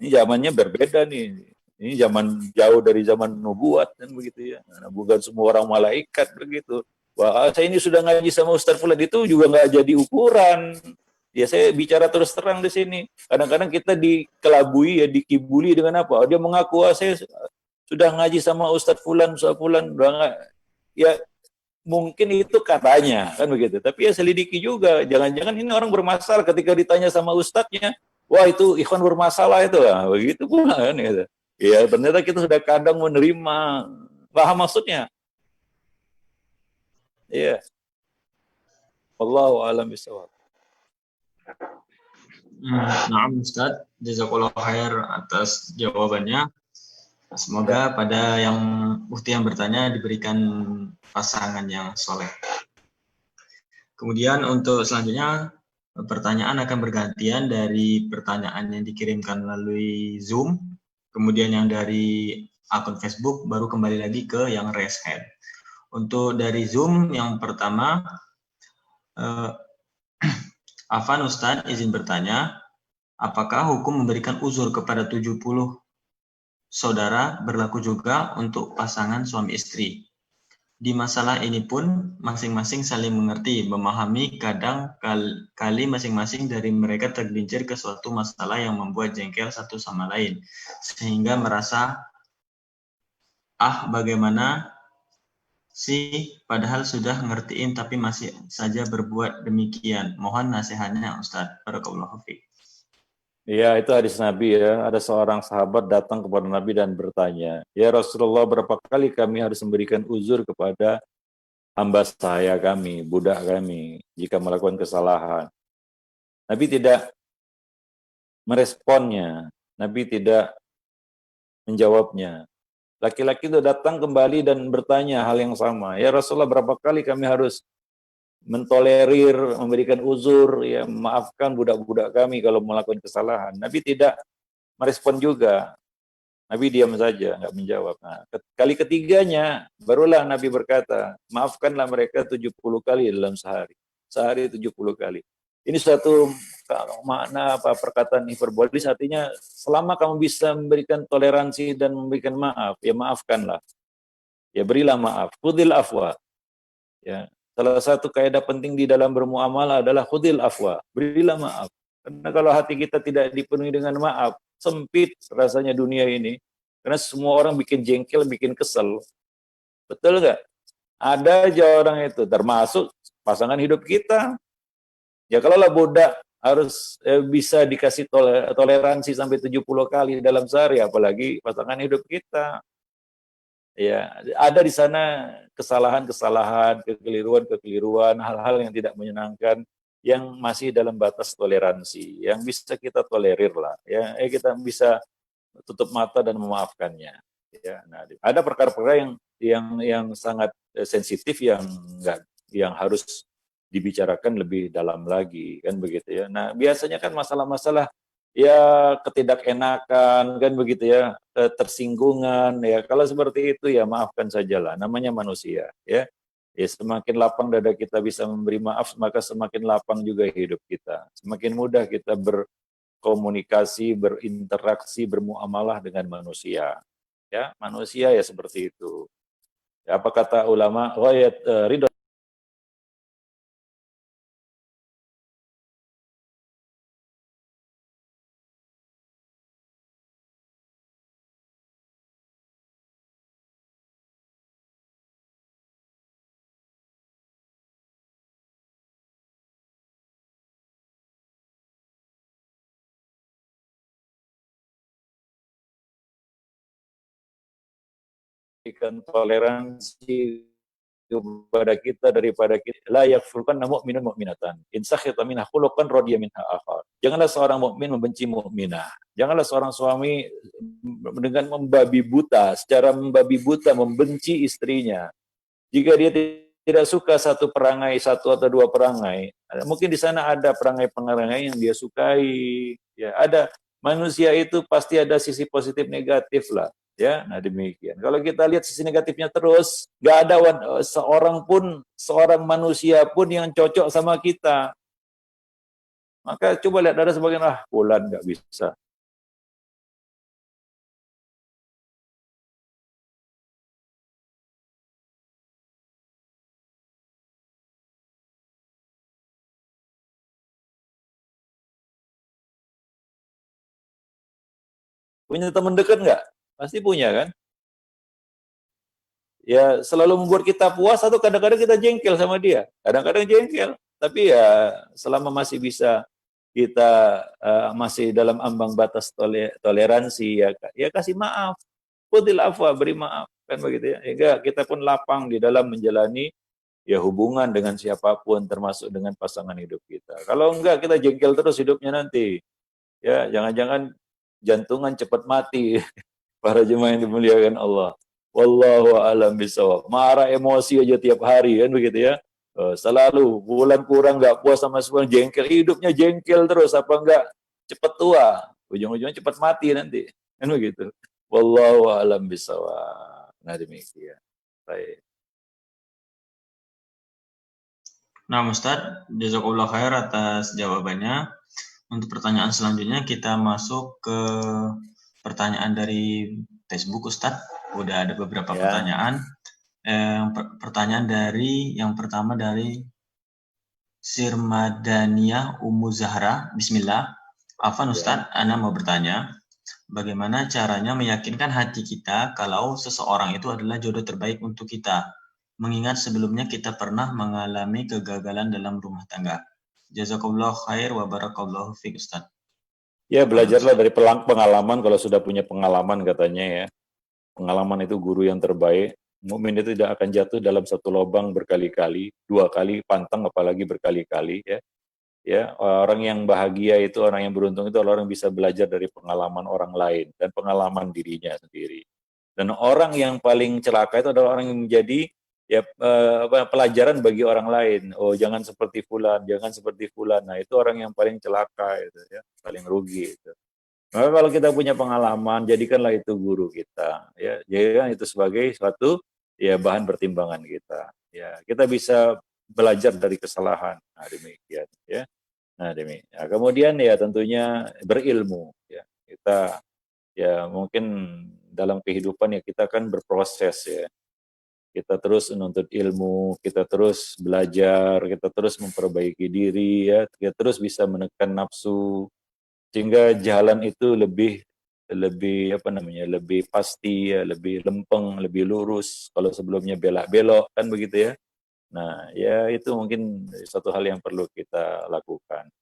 Ini zamannya berbeda nih. Ini zaman jauh dari zaman nubuat kan begitu ya. Nah, bukan semua orang malaikat begitu. Wah, saya ini sudah ngaji sama Ustaz Fulan itu juga nggak jadi ukuran. Ya saya bicara terus terang di sini. Kadang-kadang kita dikelabui ya, dikibuli dengan apa? Dia mengaku saya sudah ngaji sama Ustaz Fulan, ya mungkin itu katanya kan begitu. Tapi ya selidiki juga. Jangan-jangan ini orang bermasalah ketika ditanya sama ustadznya, wah itu ikhwan bermasalah itu, begitu pula kan gitu. Ya ternyata kita sudah kadang menerima, paham maksudnya. Iya. Wallahu a'lam bishawab. Naam Ustaz, jazakallahu khair atas jawabannya. Semoga pada yang Mufti yang bertanya diberikan pasangan yang soleh. Kemudian untuk selanjutnya pertanyaan akan bergantian dari pertanyaan yang dikirimkan melalui Zoom, kemudian yang dari akun Facebook, baru kembali lagi ke yang raise hand. Untuk dari Zoom yang pertama, Afan Ustadz izin bertanya, apakah hukum memberikan uzur kepada 70 saudara berlaku juga untuk pasangan suami istri? Di masalah ini pun masing-masing saling mengerti, memahami, kadang kali masing-masing dari mereka tergelincir ke suatu masalah yang membuat jengkel satu sama lain, sehingga merasa, bagaimana sih, padahal sudah ngertiin tapi masih saja berbuat demikian. Mohon nasihatnya Ustadz. Barakallahu fiik. Ya, itu hadis Nabi ya. Ada seorang sahabat datang kepada Nabi dan bertanya, ya Rasulullah, berapa kali kami harus memberikan uzur kepada hamba sahaya kami, budak kami, jika melakukan kesalahan? Nabi tidak meresponnya. Nabi tidak menjawabnya. Laki-laki itu datang kembali dan bertanya hal yang sama. Ya Rasulullah, berapa kali kami harus mentolerir, memberikan uzur, ya maafkan budak-budak kami kalau melakukan kesalahan? Nabi tidak merespon juga. Nabi diam saja, nggak menjawab. Nah, kali ketiganya, barulah Nabi berkata, maafkanlah mereka 70 kali dalam sehari. Sehari 70 kali. Ini suatu makna perkataan hiperbolis, artinya selama kamu bisa memberikan toleransi dan memberikan maaf, ya maafkanlah. Ya berilah maaf. Khudil afwa. Ya, salah satu kaidah penting di dalam bermuamalah adalah khudil afwa. Berilah maaf. Karena kalau hati kita tidak dipenuhi dengan maaf, sempit rasanya dunia ini. Karena semua orang bikin jengkel, bikin kesel. Betul nggak? Ada aja orang itu, termasuk pasangan hidup kita. Ya kalau lah budak harus bisa dikasih toleransi sampai 70 kali dalam sehari, apalagi pasangan hidup kita. Ya, ada di sana kesalahan-kesalahan, kekeliruan-kekeliruan, hal-hal yang tidak menyenangkan, yang masih dalam batas toleransi, yang bisa kita tolerir lah, ya, kita bisa tutup mata dan memaafkannya. Ya, nah, ada perkara-perkara yang sangat sensitif yang harus dibicarakan lebih dalam lagi, kan begitu ya. Nah, biasanya kan masalah-masalah ya ketidakenakan, kan begitu ya, tersinggungan ya. Kalau seperti itu ya maafkan sajalah, namanya manusia ya. Ya, semakin lapang dada kita bisa memberi maaf, maka semakin lapang juga hidup kita. Semakin mudah kita berkomunikasi, berinteraksi, bermuamalah dengan manusia. Ya, manusia ya seperti itu. Ya, apa kata ulama? Ridho. Berikan toleransi kepada kita daripada kita la yakfurkan mu'minun mu'minatan in sakhita minha khuluqan radiya minha akhar. Janganlah seorang mukmin membenci mukminah. Janganlah seorang suami dengan secara membabi buta membenci istrinya. Jika dia tidak suka satu perangai, satu atau dua perangai, mungkin di sana ada perangai-perangai yang dia sukai. Ya, ada manusia itu pasti ada sisi positif negatif lah. Ya, nah demikian. Kalau kita lihat sisi negatifnya terus, nggak ada seorang manusia pun yang cocok sama kita. Maka coba lihat ada sebagian bulan nggak bisa. Punya teman dekat nggak? Pasti punya kan? Ya selalu membuat kita puas atau kadang-kadang kita jengkel sama dia. Kadang-kadang jengkel. Tapi ya selama masih bisa kita masih dalam ambang batas toleransi ya kasih maaf. Khudil afwa, beri maaf kan begitu ya. Hingga kita pun lapang di dalam menjalani ya hubungan dengan siapapun termasuk dengan pasangan hidup kita. Kalau enggak kita jengkel terus hidupnya nanti. Ya, jangan-jangan jantungan cepat mati. Para jemaah yang dimuliakan Allah. Wallahu a'lam bishawab. Marah emosi aja tiap hari kan begitu ya. Selalu bulan kurang nggak puas sama sebuah jengkel, hidupnya jengkel terus apa enggak cepat tua, ujung-ujungnya cepat mati nanti. Kan begitu. Wallahu a'lam bishawab. Nah demikian. Baik. Nah, Ustadz, jazakallah khair atas jawabannya. Untuk pertanyaan selanjutnya kita masuk ke pertanyaan dari Facebook, Ustadz. Udah ada beberapa pertanyaan. Pertanyaan yang pertama dari Sirmadania Ummu Zahra. Bismillah. Afan Ustadz, Ana mau bertanya, bagaimana caranya meyakinkan hati kita kalau seseorang itu adalah jodoh terbaik untuk kita? Mengingat sebelumnya kita pernah mengalami kegagalan dalam rumah tangga. Jazakallah khair wa barakallahu fiik, Ustaz. Ya, belajarlah dari pengalaman. Kalau sudah punya pengalaman katanya ya. Pengalaman itu guru yang terbaik. Mukmin itu tidak akan jatuh dalam satu lubang berkali-kali, 2 kali pantang apalagi berkali-kali ya. Ya, orang yang bahagia itu, orang yang beruntung itu orang yang bisa belajar dari pengalaman orang lain dan pengalaman dirinya sendiri. Dan orang yang paling celaka itu adalah orang yang menjadi ya pelajaran bagi orang lain. Oh, jangan seperti fulan, jangan seperti fulan. Nah, itu orang yang paling celaka itu ya, paling rugi itu. Maka kalau kita punya pengalaman, jadikanlah itu guru kita ya. Jadikan itu sebagai suatu ya bahan pertimbangan kita. Ya, kita bisa belajar dari kesalahan. Nah, demikian ya. Nah, demikian. Nah, kemudian ya tentunya berilmu ya. Kita ya mungkin dalam kehidupan ya kita kan berproses ya. Kita terus menuntut ilmu, kita terus belajar, kita terus memperbaiki diri ya, kita terus bisa menekan nafsu sehingga jalan itu lebih lebih pasti ya, lebih lempeng, lebih lurus. Kalau sebelumnya belok kan begitu ya. Nah, ya itu mungkin satu hal yang perlu kita lakukan.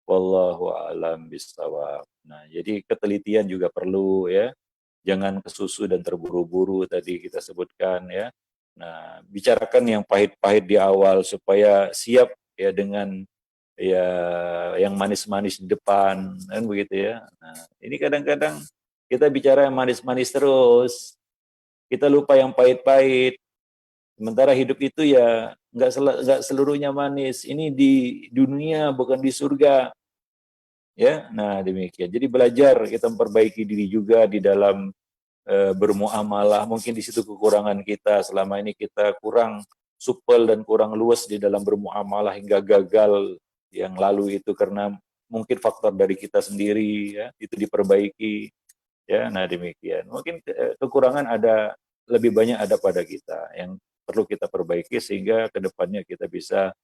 Wallahu a'lam bishawab. Nah, jadi ketelitian juga perlu ya. Jangan kesusu dan terburu-buru tadi kita sebutkan ya. Nah, bicarakan yang pahit-pahit di awal supaya siap ya dengan ya yang manis-manis di depan, kan begitu ya. Nah, ini kadang-kadang kita bicara yang manis-manis terus, kita lupa yang pahit-pahit. Sementara hidup itu ya nggak seluruhnya manis. Ini di dunia bukan di surga. Ya, nah demikian. Jadi belajar kita memperbaiki diri juga di dalam bermuamalah. Mungkin di situ kekurangan kita. Selama ini kita kurang supel dan kurang luas di dalam bermuamalah hingga gagal yang lalu itu karena mungkin faktor dari kita sendiri ya, itu diperbaiki ya. Nah demikian. Mungkin kekurangan ada lebih banyak ada pada kita yang perlu kita perbaiki sehingga kedepannya kita bisa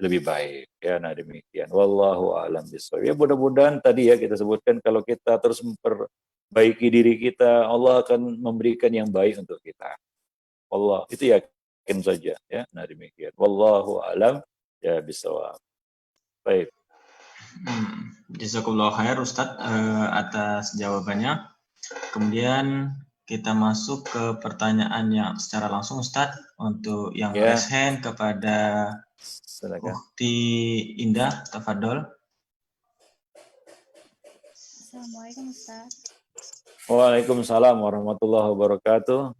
lebih baik ya. Nah demikian, wallahu a'lam bishawab. Ya mudah-mudahan tadi ya kita sebutkan kalau kita terus memperbaiki diri kita, Allah akan memberikan yang baik untuk kita. Allah itu yakin saja ya. Nah demikian, wallahu a'lam ya bishawab. Baik. Jazakallah khair Ustadz atas jawabannya. Kemudian kita masuk ke pertanyaan yang secara langsung Ustadz untuk yang Ya. raise hand kepada Silakan. Ukti Indah, tafadhol. Assalamualaikum Ustaz. Waalaikumsalam warahmatullahi wabarakatuh.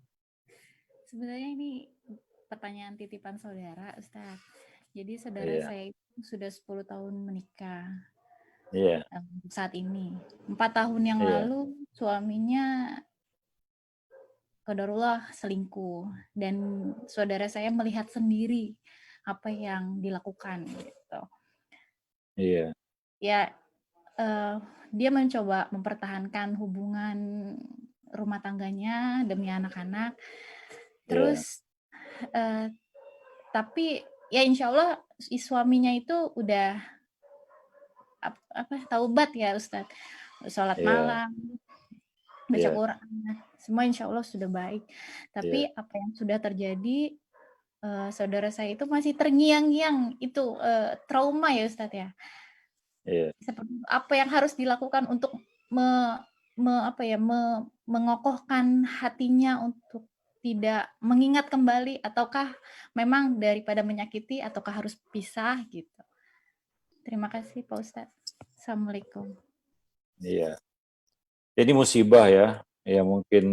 Sebenarnya ini pertanyaan titipan saudara Ustaz. Jadi saudara Iya. saya itu sudah 10 tahun menikah Iya. saat ini. 4 tahun yang Iya. lalu suaminya qadarullah selingkuh dan saudara saya melihat sendiri apa yang dilakukan gitu. Iya. Ya dia mencoba mempertahankan hubungan rumah tangganya demi anak-anak. Terus tapi ya insya Allah suaminya itu udah taubat ya Ustadz, sholat malam, baca Quran, semua insya Allah sudah baik. Tapi apa yang sudah terjadi, saudara saya itu masih terngiang-ngiang itu trauma ya Ustadz ya. Seperti apa yang harus dilakukan untuk mengokohkan hatinya untuk tidak mengingat kembali, ataukah memang daripada menyakiti ataukah harus pisah gitu. Terima kasih Pak Ustadz. Assalamualaikum. Iya. Jadi musibah ya. Ya mungkin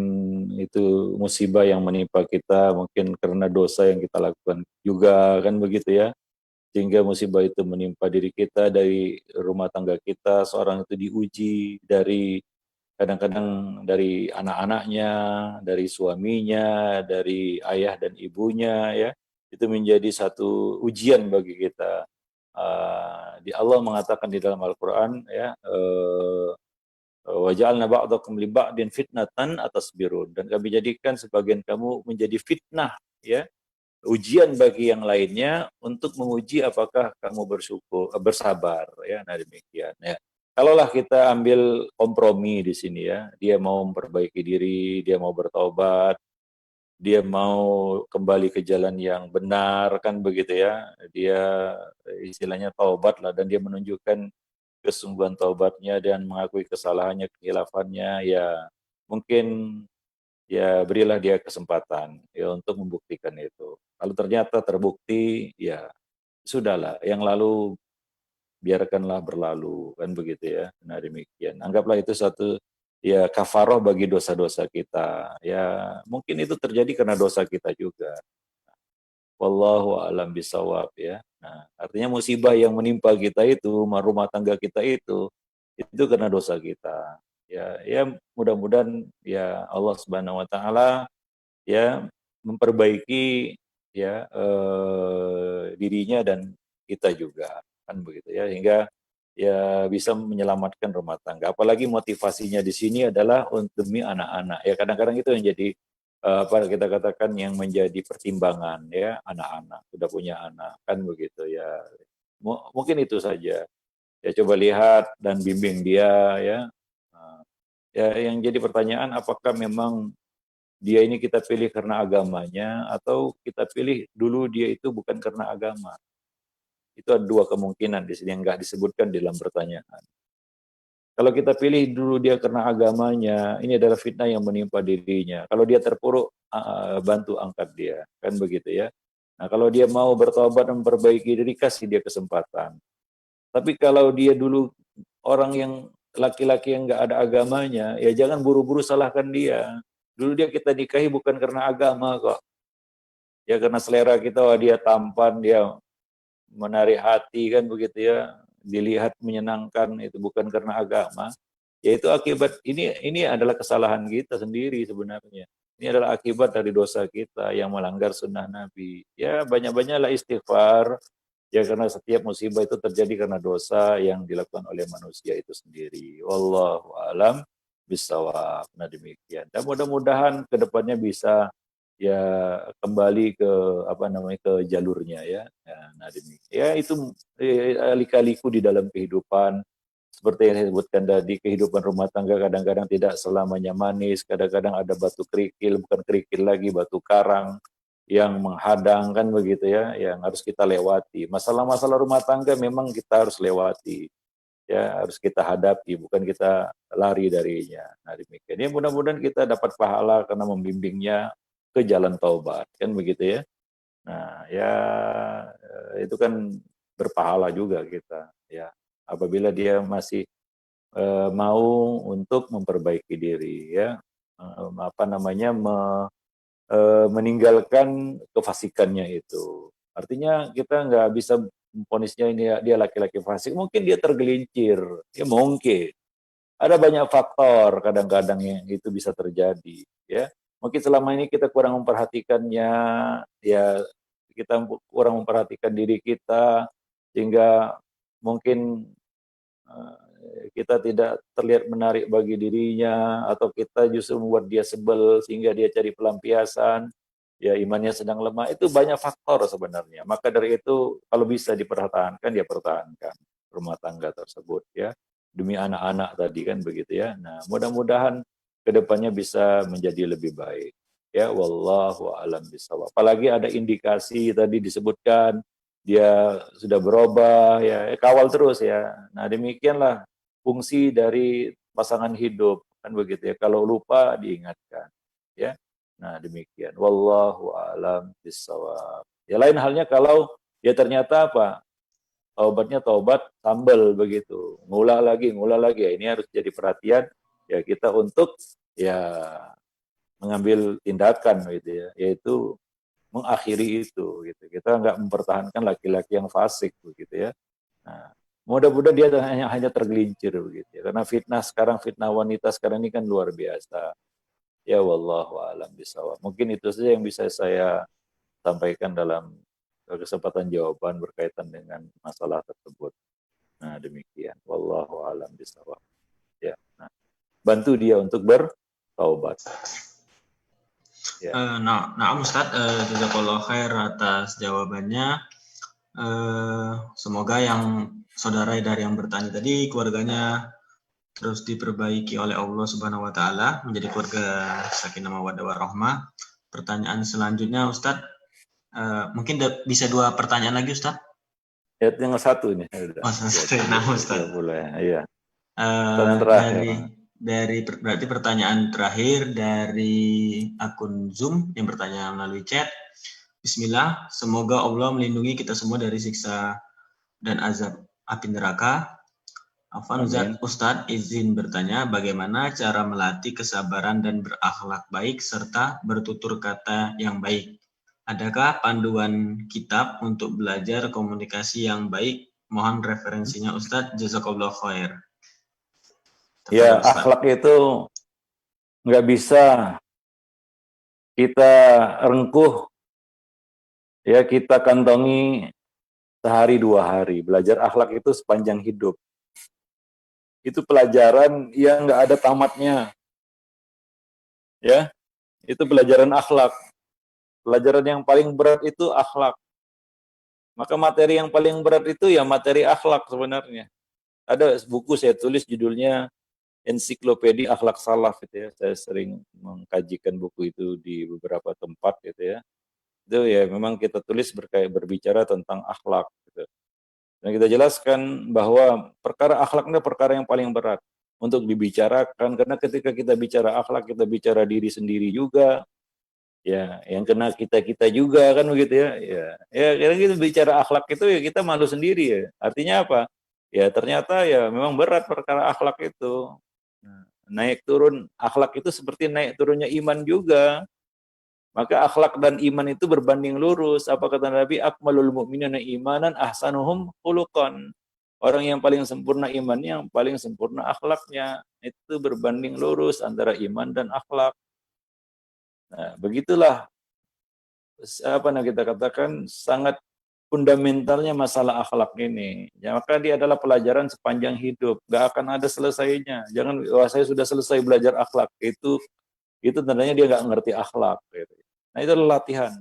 itu musibah yang menimpa kita mungkin karena dosa yang kita lakukan juga kan begitu ya. Sehingga musibah itu menimpa diri kita, dari rumah tangga kita, seorang itu diuji dari kadang-kadang dari anak-anaknya, dari suaminya, dari ayah dan ibunya ya. Itu menjadi satu ujian bagi kita. Di Allah mengatakan di dalam Al-Qur'an ya, wa ja'alna ba'dakum li ba'din fitnatan atasbirun, dan kami jadikan sebagian kamu menjadi fitnah ya, ujian bagi yang lainnya untuk menguji apakah kamu bersabar ya. Nah demikian ya. Kalaulah kita ambil kompromi di sini ya, dia mau memperbaiki diri, dia mau bertobat, dia mau kembali ke jalan yang benar kan begitu ya, dia istilahnya taubat lah, dan dia menunjukkan kesungguhan taubatnya dan mengakui kesalahannya, kehilafannya, ya mungkin ya berilah dia kesempatan ya untuk membuktikan itu. Kalau ternyata terbukti ya sudahlah, yang lalu biarkanlah berlalu kan begitu ya. Nah demikian, anggaplah itu satu ya kafaroh bagi dosa-dosa kita ya, mungkin itu terjadi karena dosa kita juga. Wallahu a'lam bishawab ya. Nah, artinya musibah yang menimpa kita itu, rumah tangga kita itu karena dosa kita. Ya mudah-mudahan ya Allah Subhanahu wa taala ya memperbaiki ya dirinya dan kita juga kan begitu ya, hingga ya bisa menyelamatkan rumah tangga. Apalagi motivasinya di sini adalah untuk demi anak-anak. Ya kadang-kadang itu yang jadi apa kita katakan yang menjadi pertimbangan ya, anak-anak sudah punya anak kan begitu ya. Mungkin itu saja. Ya coba lihat dan bimbing dia ya. Ya yang jadi pertanyaan, apakah memang dia ini kita pilih karena agamanya atau kita pilih dulu dia itu bukan karena agama. Itu ada dua kemungkinan di sini yang nggak disebutkan di dalam pertanyaan. Kalau kita pilih dulu dia karena agamanya, ini adalah fitnah yang menimpa dirinya. Kalau dia terpuruk bantu angkat dia, kan begitu ya. Nah, kalau dia mau bertobat dan memperbaiki diri, kasih dia kesempatan. Tapi kalau dia dulu orang yang laki-laki yang nggak ada agamanya, ya jangan buru-buru salahkan dia. Dulu kita nikahi bukan karena agama kok. Ya karena selera kita, wah dia tampan, dia menarik hati, kan begitu ya. Dilihat menyenangkan, itu bukan karena agama. Ya itu akibat, ini adalah kesalahan kita sendiri sebenarnya. Ini adalah akibat dari dosa kita yang melanggar sunnah Nabi. Ya banyak-banyaklah istighfar, ya karena setiap musibah itu terjadi karena dosa yang dilakukan oleh manusia itu sendiri. Wallahu alam bisawab. Nah demikian. Dan mudah-mudahan kedepannya bisa ya kembali ke ke jalurnya ya. Nah demikian. Ya itu lika-liku di dalam kehidupan. Seperti yang saya sebutkan tadi, kehidupan rumah tangga kadang-kadang tidak selamanya manis, kadang-kadang ada batu kerikil, bukan kerikil lagi, batu karang yang menghadang, kan begitu ya, yang harus kita lewati. Masalah-masalah rumah tangga memang kita harus lewati, ya harus kita hadapi, bukan kita lari darinya. Nah demikian. Ya mudah-mudahan kita dapat pahala karena membimbingnya ke jalan taubat, kan begitu ya. Nah ya itu kan berpahala juga kita, ya. Apabila dia masih mau untuk memperbaiki diri, ya meninggalkan kefasikannya itu. Artinya kita nggak bisa memvonisnya ini dia laki-laki fasik. Mungkin dia tergelincir, ya mungkin. Ada banyak faktor kadang-kadang yang itu bisa terjadi, ya. Mungkin selama ini kita kurang memperhatikannya, ya kita kurang memperhatikan diri kita sehingga mungkin kita tidak terlihat menarik bagi dirinya, atau kita justru membuat dia sebel sehingga dia cari pelampiasan, ya imannya sedang lemah. Itu banyak faktor sebenarnya. Maka dari itu kalau bisa dipertahankan, ya pertahankan rumah tangga tersebut, ya demi anak-anak tadi, kan begitu ya. Nah mudah-mudahan kedepannya bisa menjadi lebih baik, ya wallahu a'lam bishawab. Apalagi ada indikasi tadi disebutkan dia sudah berubah, ya kawal terus ya. Nah demikianlah fungsi dari pasangan hidup, kan begitu ya. Kalau lupa diingatkan, ya. Nah demikian. Wallahu a'lam bishawab. Ya lain halnya kalau ya ternyata taubatnya taubat sambal begitu, ngulah lagi. Ya, ini harus jadi perhatian ya kita untuk ya mengambil tindakan gitu ya, yaitu mengakhiri itu gitu. Kita nggak mempertahankan laki-laki yang fasik begitu ya. Nah, mudah-mudahan dia hanya tergelincir begitu ya. Karena fitnah wanita sekarang ini kan luar biasa. Ya wallahu a'lam bishawab. Mungkin itu saja yang bisa saya sampaikan dalam kesempatan jawaban berkaitan dengan masalah tersebut. Nah, demikian. Wallahu a'lam bishawab. Ya. Nah, bantu dia untuk bertaubat. Ya. Nah, Ustaz, jazakallah khair atas jawabannya. Semoga yang saudara dari yang bertanya tadi keluarganya terus diperbaiki oleh Allah Subhanahu wa taala menjadi keluarga sakinah mawaddah warahmah. Pertanyaan selanjutnya Ustaz, mungkin bisa 2 pertanyaan lagi Ustaz? Ya, yang satu ini. Nah, Ustaz. Boleh, iya. Berarti pertanyaan terakhir dari akun Zoom yang bertanya melalui chat. Bismillah, semoga Allah melindungi kita semua dari siksa dan azab api neraka. Afwan Ustadz izin bertanya, bagaimana cara melatih kesabaran dan berakhlak baik serta bertutur kata yang baik? Adakah panduan kitab untuk belajar komunikasi yang baik? Mohon referensinya Ustadz, jazakallah khair. Ya, akhlak itu nggak bisa kita rengkuh, ya kita kantongi sehari 2 hari. Belajar akhlak itu sepanjang hidup. Itu pelajaran yang nggak ada tamatnya. Ya, itu pelajaran akhlak. Pelajaran yang paling berat itu akhlak. Maka materi yang paling berat itu ya materi akhlak sebenarnya. Ada buku saya tulis judulnya Ensiklopedia Akhlak Salaf gitu ya. Saya sering mengkajikan buku itu di beberapa tempat gitu ya. Itu ya memang kita tulis berbicara tentang akhlak gitu. Dan kita jelaskan bahwa perkara akhlak ini perkara yang paling berat untuk dibicarakan, karena ketika kita bicara akhlak kita bicara diri sendiri juga, Ya, yang kena kita juga kan begitu ya. Ya karena kita bicara akhlak itu ya kita malu sendiri ya. Artinya apa? Ya ternyata ya memang berat perkara akhlak itu. Nah, naik turun akhlak itu seperti naik turunnya iman juga. Maka akhlak dan iman itu berbanding lurus. Apa kata Nabi? Akmalul mu'minina imanan ahsanuhum khuluqan. Orang yang paling sempurna imannya, yang paling sempurna akhlaknya. Itu berbanding lurus antara iman dan akhlak. Nah, begitulah apa yang kita katakan sangat fundamentalnya masalah akhlak ini. Ya, maka dia adalah pelajaran sepanjang hidup, nggak akan ada selesainya. Jangan, wah saya sudah selesai belajar akhlak, itu tandanya dia nggak ngerti akhlak. Gitu. Nah itu adalah latihan.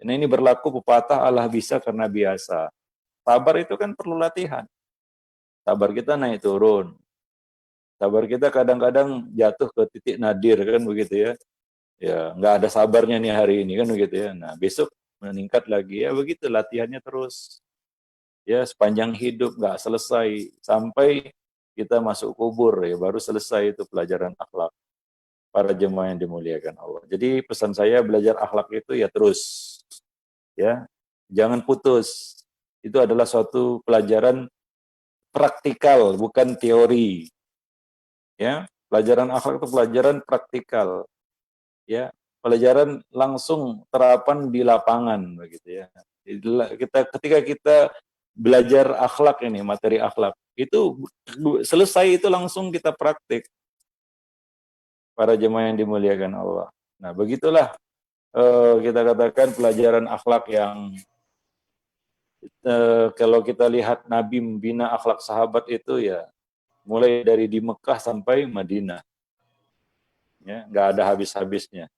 Nah ini berlaku pepatah Allah bisa karena biasa. Sabar itu kan perlu latihan. Sabar kita naik turun. Sabar kita kadang-kadang jatuh ke titik nadir kan begitu ya. Ya nggak ada sabarnya nih hari ini kan begitu ya. Nah besok meningkat lagi ya begitu latihannya terus ya sepanjang hidup nggak selesai sampai kita masuk kubur ya baru selesai itu pelajaran akhlak para jemaah yang dimuliakan Allah. Jadi pesan saya belajar akhlak itu ya terus ya jangan putus. Itu adalah suatu pelajaran praktikal bukan teori ya. Pelajaran akhlak itu pelajaran praktikal ya, pelajaran langsung terapan di lapangan begitu ya. Ketika kita belajar akhlak ini, materi akhlak, itu selesai itu langsung kita praktik. Para jemaah yang dimuliakan Allah. Nah, begitulah kita katakan pelajaran akhlak yang kalau kita lihat Nabi membina akhlak sahabat itu ya mulai dari di Mekah sampai Madinah. Ya, nggak ada habis-habisnya.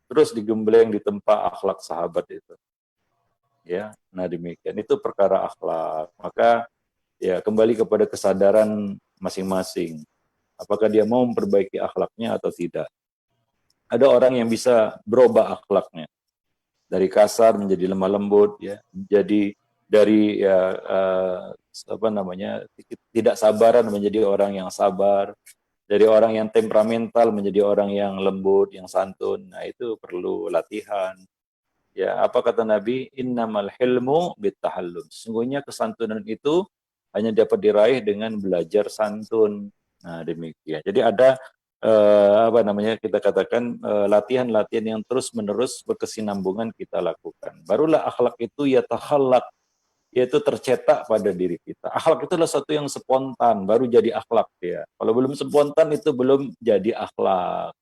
Terus digembleng di tempat akhlak sahabat itu. Ya, nah demikian itu perkara akhlak. Maka ya kembali kepada kesadaran masing-masing. Apakah dia mau memperbaiki akhlaknya atau tidak. Ada orang yang bisa berubah akhlaknya dari kasar menjadi lemah lembut, ya, jadi dari ya tidak sabaran menjadi orang yang sabar. Dari orang yang temperamental menjadi orang yang lembut, yang santun. Nah, itu perlu latihan. Ya, apa kata Nabi? Innamal hilmu bittahallum. Sesungguhnya kesantunan itu hanya dapat diraih dengan belajar santun. Nah, demikian. Jadi ada kita katakan latihan-latihan yang terus-menerus berkesinambungan kita lakukan. Barulah akhlak itu yatakhallaq, yaitu tercetak pada diri kita. Akhlak itu adalah sesuatu yang spontan, baru jadi akhlak ya. Kalau belum spontan itu belum jadi akhlak.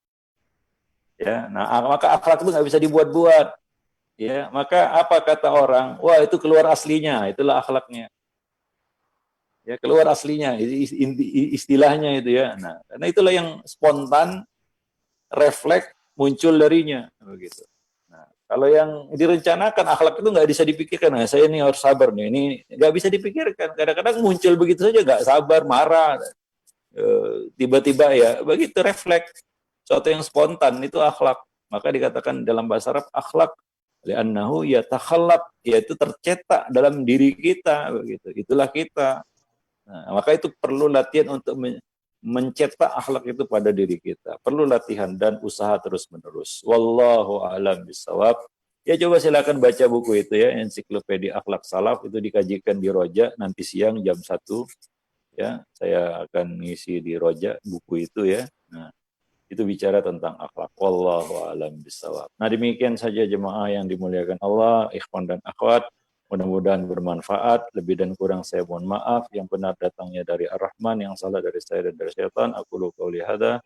Ya, nah maka akhlak itu nggak bisa dibuat-buat. Ya, maka apa kata orang? Wah, itu keluar aslinya, itulah akhlaknya. Ya, keluar aslinya, istilahnya itu ya. Nah, karena itulah yang spontan, refleks muncul darinya, begitu. Kalau yang direncanakan akhlak itu nggak bisa dipikirkan. Nah, saya ini harus sabar nih. Ini nggak bisa dipikirkan. Kadang-kadang muncul begitu saja, nggak sabar, marah, tiba-tiba ya begitu refleks. Suatu yang spontan itu akhlak. Maka dikatakan dalam bahasa Arab akhlak li'annahu yatakhallaq, yaitu tercetak dalam diri kita begitu. Itulah kita. Nah, maka itu perlu latihan untuk mencetak akhlak itu pada diri kita. Perlu latihan dan usaha terus-menerus. Wallahu a'lam bishawab. Ya coba silakan baca buku itu ya, Ensiklopedia Akhlak Salaf, itu dikajikan di Roja nanti siang jam 1. Ya, saya akan ngisi di Roja buku itu ya. Nah, itu bicara tentang akhlak. Wallahu a'lam bishawab. Nah, demikian saja jemaah yang dimuliakan Allah, ikhwan dan akhwat. Mudah-mudahan bermanfaat. Lebih dan kurang saya mohon maaf. Yang benar datangnya dari Ar-Rahman, yang salah dari saya dan dari syaitan. Aku qouli hadza.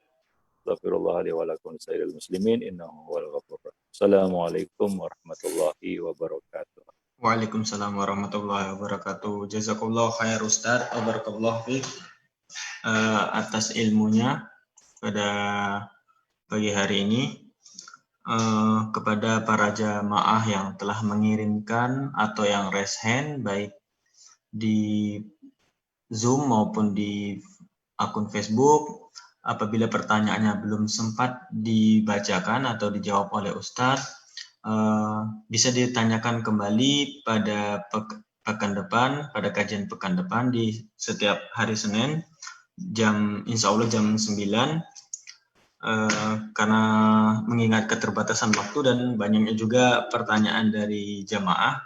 Astaghfirullah li wa lakum sayyidil muslimin innahu huwal ghafurur rahim. Assalamualaikum warahmatullahi wabarakatuh. Waalaikumsalam warahmatullahi wabarakatuh. Jazakallahu khair Ustaz, barakallahu fiik atas ilmunya pada pagi hari ini. Kepada para jamaah yang telah mengirimkan atau yang raise hand baik di Zoom maupun di akun Facebook, apabila pertanyaannya belum sempat dibacakan atau dijawab oleh Ustadz, bisa ditanyakan kembali pada pekan depan, pada kajian pekan depan di setiap hari Senin insya Allah jam 9. karena mengingat keterbatasan waktu dan banyaknya juga pertanyaan dari jamaah.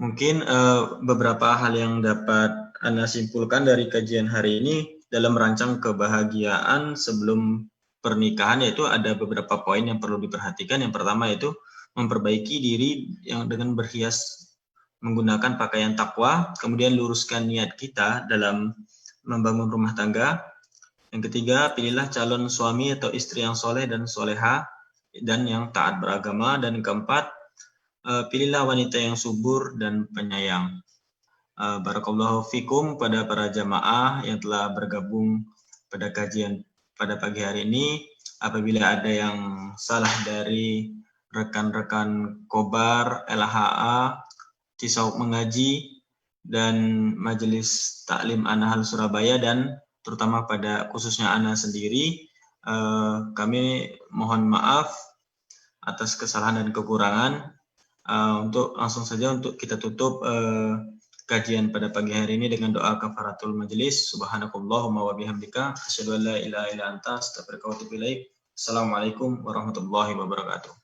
Mungkin beberapa hal yang dapat Anda simpulkan dari kajian hari ini dalam merancang kebahagiaan sebelum pernikahan, yaitu ada beberapa poin yang perlu diperhatikan. Yang pertama yaitu memperbaiki diri yang dengan berhias menggunakan pakaian takwa, kemudian luruskan niat kita dalam membangun rumah tangga. Yang ketiga, pilihlah calon suami atau istri yang soleh dan soleha dan yang taat beragama. Dan yang keempat, pilihlah wanita yang subur dan penyayang. Barakallahu fikum pada para jamaah yang telah bergabung pada kajian pada pagi hari ini. Apabila ada yang salah dari rekan-rekan Kobar, LHA, Cisauk Mengaji, dan Majelis Taklim Anahal Surabaya, dan terutama pada khususnya Ana sendiri, kami mohon maaf atas kesalahan dan kekurangan. Untuk langsung saja untuk kita tutup kajian pada pagi hari ini dengan doa kafaratul majelis. Subhanakallahumma wa bihamdika asyhadu an la ilaha illa anta astaghfiruka wa atubu ilaik. Assalamualaikum warahmatullahi wabarakatuh.